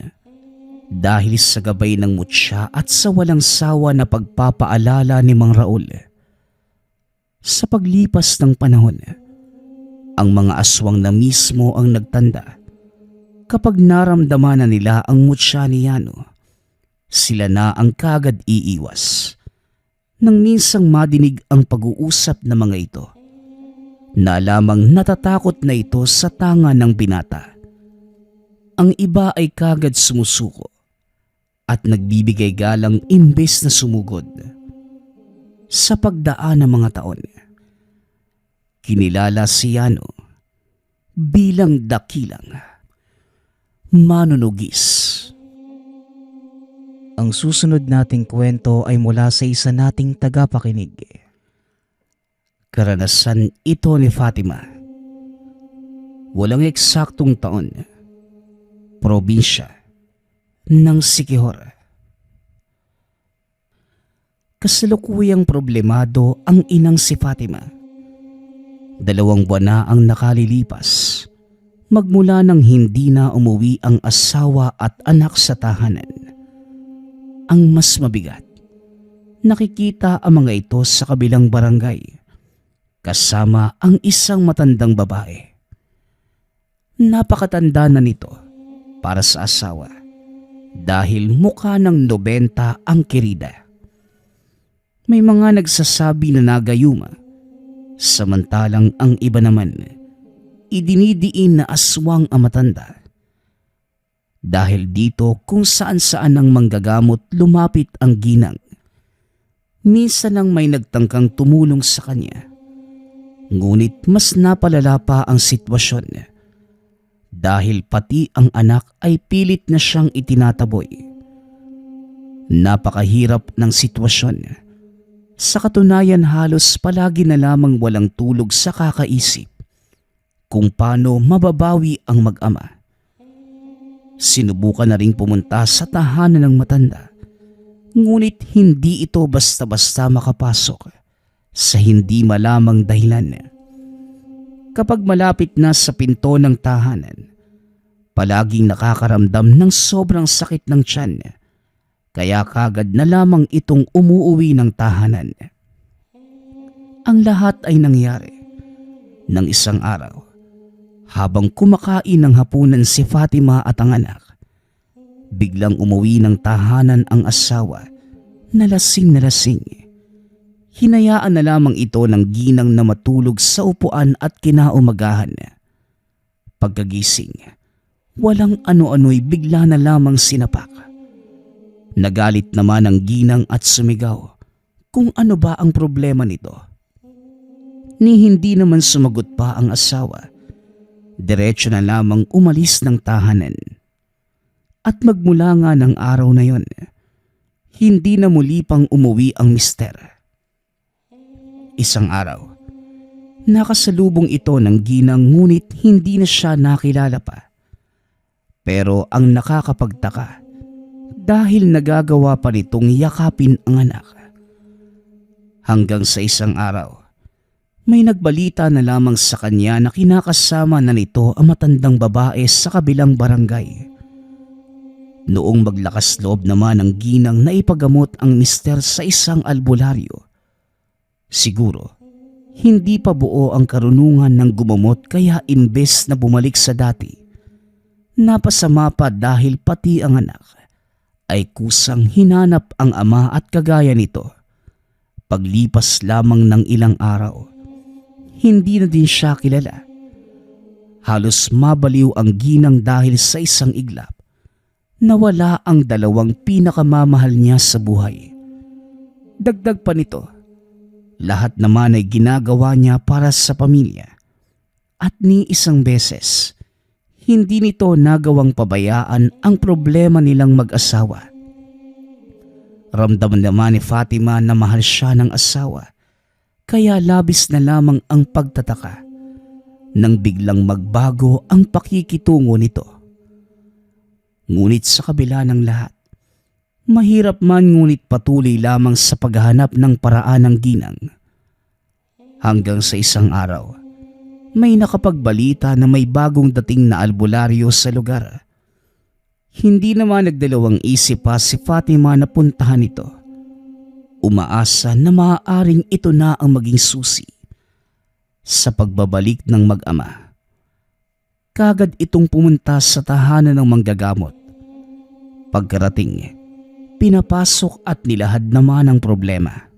dahil sa gabay ng mutya at sa walang sawa na pagpapaalala ni Mang Raul. Sa paglipas ng panahon, ang mga aswang na mismo ang nagtanda. Kapag naramdaman na nila ang mutya ni Yano, sila na ang kagad iiwas. Nang minsang madinig ang pag-uusap ng mga ito, na lamang natatakot na ito sa tanga ng binata. Ang iba ay kagad sumusuko at nagbibigay galang imbes na sumugod. Sa pagdaan ng mga taon, kinilala si Yano bilang dakilang manunugis. Ang susunod nating kwento ay mula sa isa nating tagapakinig. Karanasan ito ni Fatima. Walang eksaktong taon. Probinsya ng Siquijor. Kasalukuyang problemado ang inang si Fatima. 2 buwan na ang nakalilipas magmula nang hindi na umuwi ang asawa at anak sa tahanan. Ang mas mabigat, nakikita ang mga ito sa kabilang barangay kasama ang isang matandang babae. Napakatanda na nito para sa asawa dahil mukha ng 90 ang kirida. May mga nagsasabi na nagayuma, samantalang ang iba naman idinidiin na aswang ang matanda. Dahil dito kung saan-saan ang manggagamot lumapit ang ginang. Minsan lang may nagtangkang tumulong sa kanya. Ngunit mas napalala pa ang sitwasyon dahil pati ang anak ay pilit na siyang itinataboy. Napakahirap ng sitwasyon. Sa katunayan halos palagi na lamang walang tulog sa kakaisip kung paano mababawi ang mag-ama. Sinubukan na ring pumunta sa tahanan ng matanda, ngunit hindi ito basta-basta makapasok sa hindi malamang dahilan. Kapag malapit na sa pinto ng tahanan, palaging nakakaramdam ng sobrang sakit ng tiyan, kaya kagad na lamang itong umuuwi ng tahanan. Ang lahat ay nangyari ng isang araw. Habang kumakain ng hapunan si Fatima at ang anak, biglang umuwi ng tahanan ang asawa na lasing na lasing. Hinayaan na lamang ito ng ginang na matulog sa upuan at kinaumagahan. Pagkagising, walang ano-ano'y bigla na lamang sinapak. Nagalit naman ang ginang at sumigaw kung ano ba ang problema nito. Ni hindi naman sumagot pa ang asawa. Diretso na lamang umalis ng tahanan. At magmula nga ng araw na yon, hindi na muli pang umuwi ang mister. Isang araw, nakasalubong ito ng ginang ngunit hindi na siya nakilala pa. Pero ang nakakapagtaka, dahil nagagawa pa nitong yakapin ang anak. Hanggang sa isang araw, may nagbalita na lamang sa kanya na kinakasama na nito ang matandang babae sa kabilang barangay. Noong maglakas loob naman ang ginang na ipagamot ang mister sa isang albularyo. Siguro, hindi pa buo ang karunungan ng gumamot kaya imbes na bumalik sa dati, napasama pa dahil pati ang anak ay kusang hinanap ang ama at kagaya nito. Paglipas lamang ng ilang araw, hindi na din siya kilala. Halos mabaliw ang ginang dahil sa isang iglap. Nawala ang 2 pinakamamahal niya sa buhay. Dagdag pa nito, lahat naman ay ginagawa niya para sa pamilya. At ni isang beses, hindi nito nagawang pabayaan ang problema nilang mag-asawa. Ramdam naman ni Fatima na mahal siya ng asawa, kaya labis na lamang ang pagtataka nang biglang magbago ang pakikitungo nito. Ngunit sa kabila ng lahat, mahirap man ngunit patuloy lamang sa paghahanap ng paraan ng ginang. Hanggang sa isang araw, may nakapagbalita na may bagong dating na albularyo sa lugar. Hindi naman nagdalawang isip pa si Fatima na puntahan ito. Umaasa na maaaring ito na ang maging susi sa pagbabalik ng mag-ama. Kagad itong pumunta sa tahanan ng manggagamot. Pagkarating, pinapasok at nilahad naman ang problema.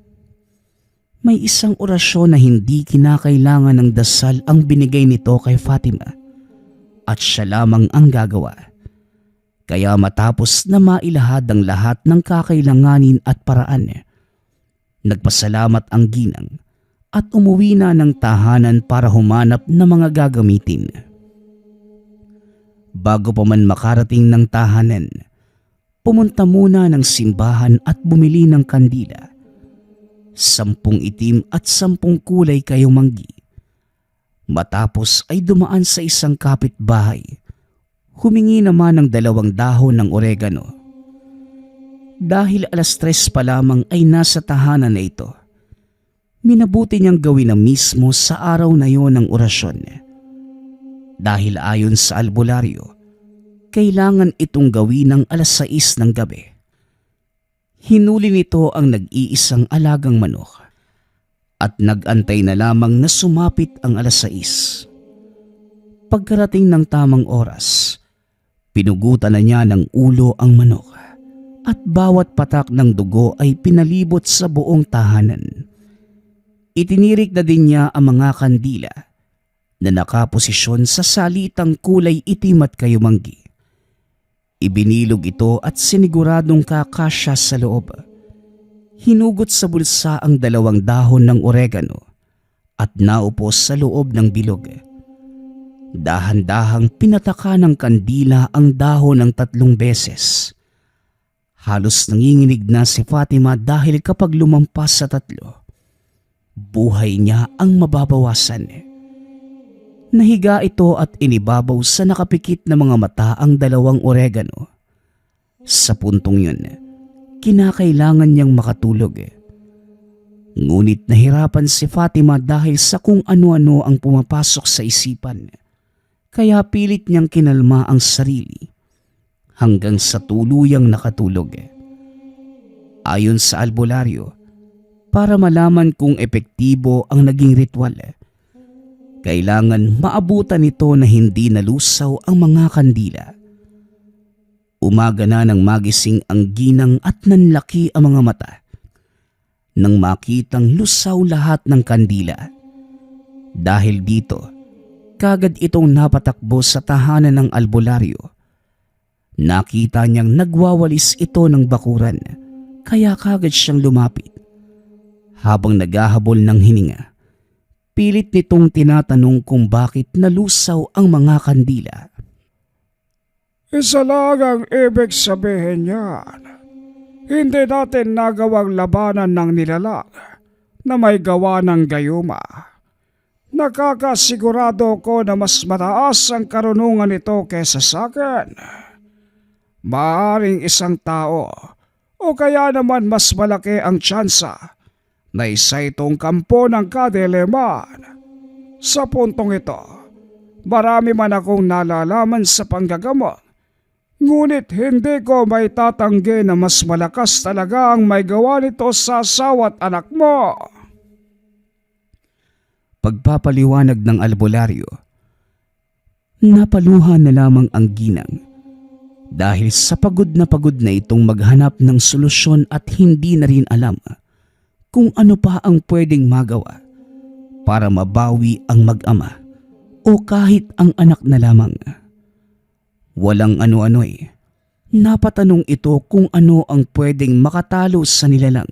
May isang orasyon na hindi kinakailangan ng dasal ang binigay nito kay Fatima at siya lamang ang gagawa. Kaya matapos na mailahad ang lahat ng kakailanganin at paraan, nagpasalamat ang ginang at umuwi na ng tahanan para humanap ng mga gagamitin. Bago pa man makarating ng tahanan, pumunta muna ng simbahan at bumili ng kandila. 10 itim at 10 kulay kayong manggi. Matapos ay dumaan sa isang kapitbahay. Humingi naman ng 2 dahon ng oregano. Dahil 3:00 pa lamang ay nasa tahanan na ito, minabuti niyang gawin na mismo sa araw na yon ng orasyon. Dahil ayon sa albularyo, kailangan itong gawin ng 6:00 ng gabi. Hinuli nito ang nag-iisang alagang manok at nag-antay na lamang na sumapit ang 6:00. Pagkarating ng tamang oras, pinugutan na niya ng ulo ang manok at bawat patak ng dugo ay pinalibot sa buong tahanan. Itinirik na din niya ang mga kandila na nakaposisyon sa salitang kulay itim at kayumanggi. Ibinilog ito at siniguradong kakasya sa loob. Hinugot sa bulsa ang 2 dahon ng oregano at naupo sa loob ng bilog. Dahan-dahang pinataka ng kandila ang dahon ng 3 beses. Halos nanginginig na si Fatima dahil kapag lumampas sa 3, buhay niya ang mababawasan. Nahiga ito at inibabaw sa nakapikit na mga mata ang 2 oregano. Sa puntong yun, kinakailangan niyang makatulog. Ngunit nahirapan si Fatima dahil sa kung ano-ano ang pumapasok sa isipan. Kaya pilit niyang kinalma ang sarili hanggang sa tuluyang nakatulog. Ayon sa albularyo, para malaman kung epektibo ang naging ritual, kailangan maabutan nito na hindi nalusaw ang mga kandila. Umaga na nang magising ang ginang at nanlaki ang mga mata nang makitang lusaw lahat ng kandila. Dahil dito, kagad itong napatakbo sa tahanan ng albularyo. Nakita niyang nagwawalis ito ng bakuran, kaya kagad siyang lumapit. Habang naghahabol ng hininga, pilit nitong tinatanong kung bakit nalusaw ang mga kandila. Isa lang ang ibig sabihin niyan. Hindi natin nagawang labanan ng nilalang na may gawa ng gayuma. Nakakasigurado ko na mas mataas ang karunungan nito kesa sa akin. Maaring isang tao o kaya naman mas malaki ang tsansa na isa itong kampo ng kadiliman. Sa puntong ito, marami man akong nalalaman sa panggagamot, ngunit hindi ko may tatanggi na mas malakas talaga ang may gawa nito sa asawa at anak mo. Pagpapaliwanag ng albularyo, napaluha na lamang ang ginang dahil sa pagod na itong maghanap ng solusyon at hindi na rin alam kung ano pa ang pwedeng magawa para mabawi ang mag-ama o kahit ang anak na lamang. Walang ano-ano napatanong ito kung ano ang pwedeng makatalo sa nilalang.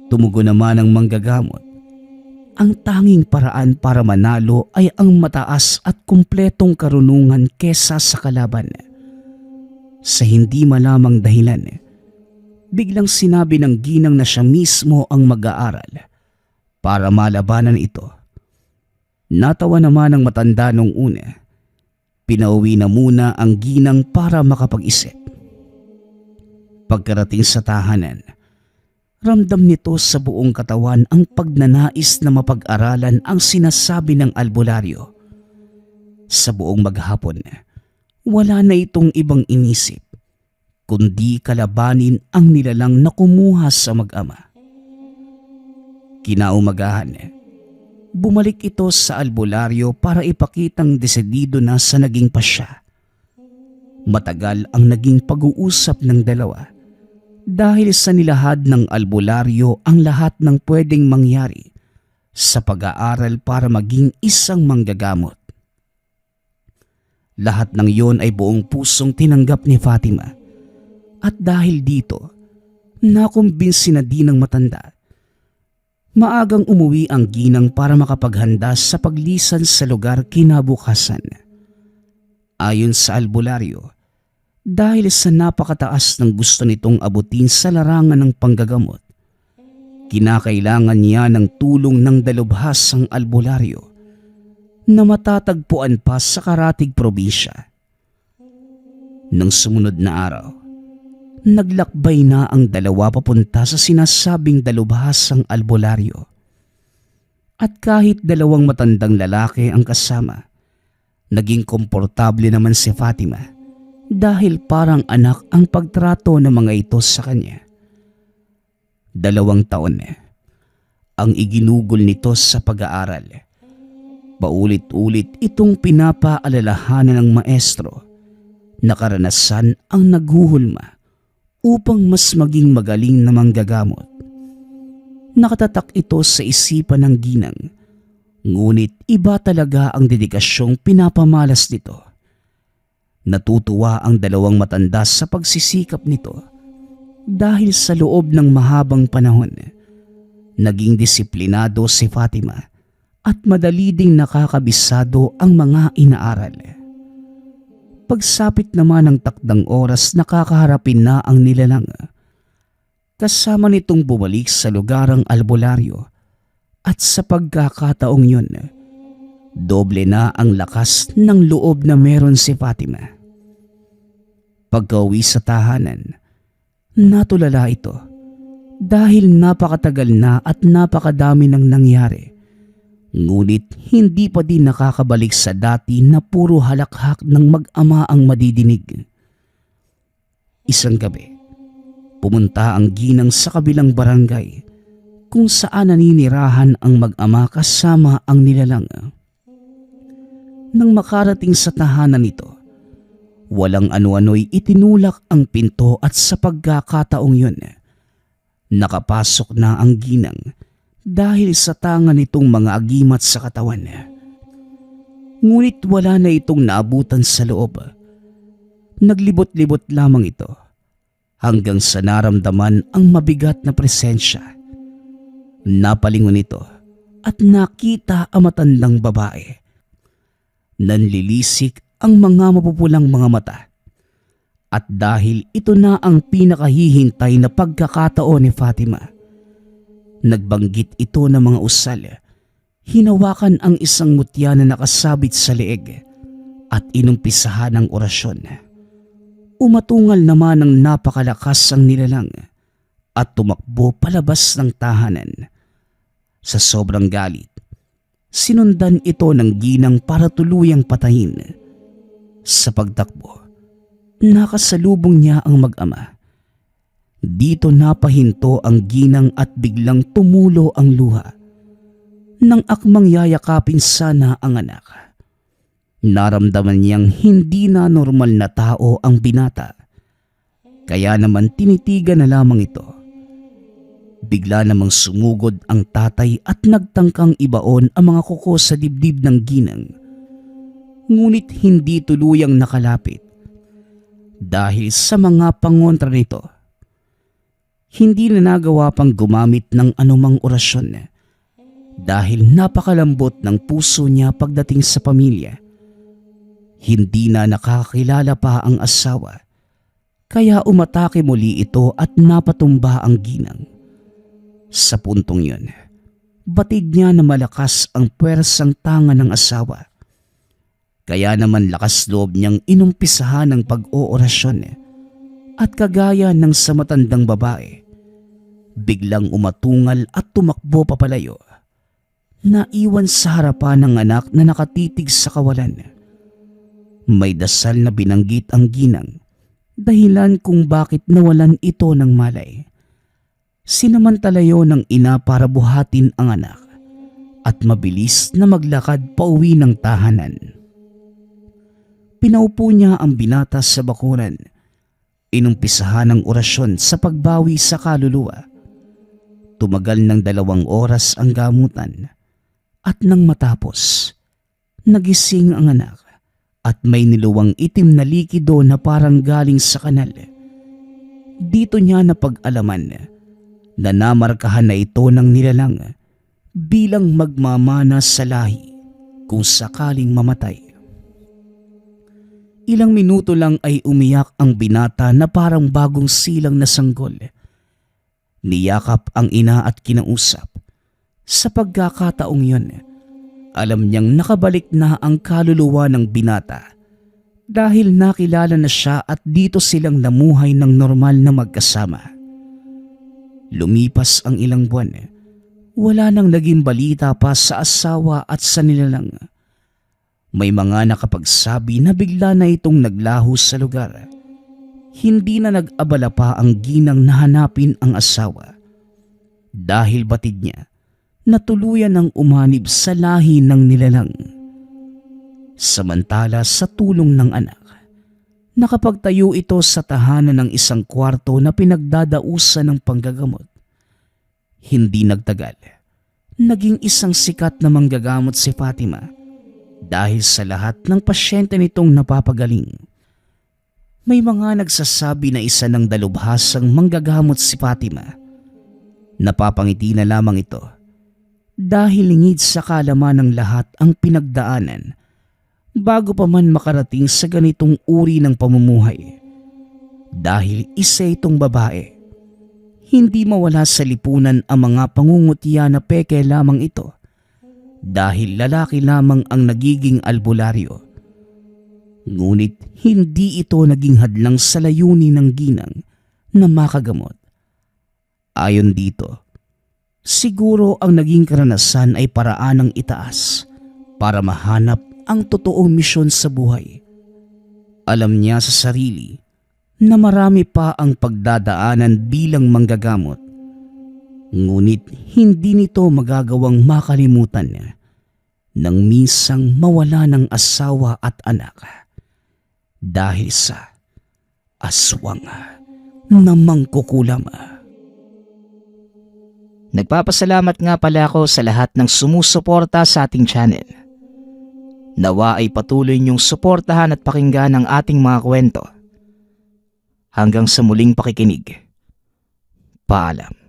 Tumugon naman ang manggagamot. Ang tanging paraan para manalo ay ang mataas at kumpletong karunungan kesa sa kalaban. Sa hindi malamang dahilan, biglang sinabi ng ginang na siya mismo ang mag-aaral para malabanan ito. Natawa naman ang matanda nung una. Pinauwi na muna ang ginang para makapag-isip. Pagkarating sa tahanan, ramdam nito sa buong katawan ang pagnanais na mapag-aralan ang sinasabi ng albularyo. Sa buong maghapon, wala na itong ibang inisip, kundi kalabanin ang nilalang na kumuha sa mag-ama. Kinaumagahan, bumalik ito sa albularyo para ipakitang desidido na sa naging pasya. Matagal ang naging pag-uusap ng dalawa dahil sa nilahad ng albularyo ang lahat ng pwedeng mangyari sa pag-aaral para maging isang manggagamot. Lahat ng iyon ay buong pusong tinanggap ni Fatima at dahil dito, nakumbinsi na din ng matanda. Maagang umuwi ang ginang para makapaghanda sa paglisan sa lugar kinabukasan. Ayon sa albularyo, dahil sa napakataas ng gusto nitong abutin sa larangan ng panggagamot, kinakailangan niya ng tulong ng dalubhas ang albularyo na matatagpuan pa sa karatig probinsya. Nang sumunod na araw, naglakbay na ang dalawa papunta sa sinasabing dalubhasang albularyo. At kahit dalawang matandang lalaki ang kasama, naging komportable naman si Fatima dahil parang anak ang pagtrato ng mga ito sa kanya. 2 taon ang iginugol nito sa pag-aaral. Paulit-ulit itong pinapaalalahanan ng maestro na karanasan ang naghuhulma upang mas maging magaling na manggagamot. Nakatatak ito sa isipan ng ginang, ngunit iba talaga ang dedikasyong pinapamalas nito. Natutuwa ang dalawang matanda sa pagsisikap nito dahil sa loob ng mahabang panahon, naging disiplinado si Fatima at madali ding nakakabisado ang mga inaaral. Pagsapit naman ng takdang oras, nakakaharapin na ang nilalang. Kasama nitong bumalik sa lugarang albularyo at sa pagkakataong yun, doble na ang lakas ng loob na meron si Fatima. Pagka-uwi sa tahanan, natulala ito dahil napakatagal na at napakadami nang nangyari. Ngunit hindi pa din nakakabalik sa dati na puro halakhak ng mag-ama ang madidinig. Isang gabi, pumunta ang ginang sa kabilang barangay kung saan naninirahan ang mag-ama kasama ang nilalang. Nang makarating sa tahanan nito, walang ano-ano'y itinulak ang pinto at sa pagkakataong yun, nakapasok na ang ginang dahil sa tanga nitong mga agimat sa katawan. Ngunit wala na itong naabutan sa loob. Naglibot-libot lamang ito hanggang sa naramdaman ang mabigat na presensya. Napalingon ito at nakita ang matandang babae. Nanlilisik ang mga mapupulang mga mata. At dahil ito na ang pinakahihintay na pagkakataon ni Fatima, nagbanggit ito ng mga usal, hinawakan ang isang mutya na nakasabit sa leeg at inumpisahan ang orasyon. Umatungal naman ng napakalakas ang nilalang at tumakbo palabas ng tahanan. Sa sobrang galit, sinundan ito ng ginang para tuluyang patayin. Sa pagtakbo, nakasalubong niya ang mag-ama. Dito napahinto ang ginang at biglang tumulo ang luha. Nang akmang yayakapin sana ang anak, naramdaman niyang hindi na normal na tao ang binata. Kaya naman tinitigan na lamang ito. Bigla namang sumugod ang tatay at nagtangkang ibaon ang mga kuko sa dibdib ng ginang. Ngunit hindi tuluyang nakalapit dahil sa mga pangontra nito. Hindi na nagawa pang gumamit ng anumang orasyon dahil napakalambot ng puso niya pagdating sa pamilya. Hindi na nakakilala pa ang asawa, kaya umatake muli ito at napatumba ang ginang. Sa puntong yun, batid niya na malakas ang puwersang tanga ng asawa. Kaya naman lakas loob niyang inumpisahan ng pag-oorasyon at kagaya ng sa matandang babae, biglang umatungal at tumakbo papalayo. Naiwan sa harapan ng anak na nakatitig sa kawalan. May dasal na binanggit ang ginang, dahilan kung bakit nawalan ito ng malay. Sinamantalayo ng ina para buhatin ang anak at mabilis na maglakad pauwi ng tahanan. Pinaupo niya ang binata sa bakuran. Inumpisahan ang orasyon sa pagbawi sa kaluluwa. Tumagal ng 2 oras ang gamutan at nang matapos, nagising ang anak at may niluwang itim na likido na parang galing sa kanal. Dito niya napag-alaman na namarkahan na ito ng nilalang bilang magmamana sa lahi kung sakaling mamatay. Ilang minuto lang ay umiyak ang binata na parang bagong silang na sanggol. Niyakap ang ina at kinausap. Sa pagkakataong yun, Alam niyang nakabalik na ang kaluluwa ng binata dahil nakilala na siya at dito silang namuhay ng normal na magkasama. Lumipas ang ilang buwan, wala nang naging balita pa sa asawa at sa nilalang. May mga nakapagsabi na bigla na itong naglaho sa lugar. Hindi na nag-abala pa ang ginang na hanapin ang asawa. Dahil batid niya, natuluyan ng umanib sa lahi ng nilalang. Samantala sa tulong ng anak, nakapagtayo ito sa tahanan ng isang kwarto na pinagdadausan ng panggagamot. Hindi nagtagal, naging isang sikat na manggagamot si Fatima dahil sa lahat ng pasyente nitong napapagaling. May mga nagsasabi na isa ng dalubhasang manggagamot si Fatima. Napapangiti na lamang ito dahil lingid sa kaalaman ng lahat ang pinagdaanan bago pa man makarating sa ganitong uri ng pamumuhay. Dahil isa itong babae, hindi mawala sa lipunan ang mga pangungutya na peke lamang ito dahil lalaki lamang ang nagiging albularyo. Ngunit hindi ito naging hadlang sa layunin ng ginang na makagamot. Ayon dito, siguro ang naging karanasan ay paraan ng itaas para mahanap ang totoong misyon sa buhay. Alam niya sa sarili na marami pa ang pagdadaanan bilang manggagamot. Ngunit hindi nito magagawang makalimutan nang minsang mawala ng asawa at anak dahil sa aswang na mangkukulam. Nagpapasalamat nga pala ako sa lahat ng sumusuporta sa ating channel. Nawa ay patuloy niyong suportahan at pakinggan ang ating mga kwento. Hanggang sa muling pakikinig. Paalam.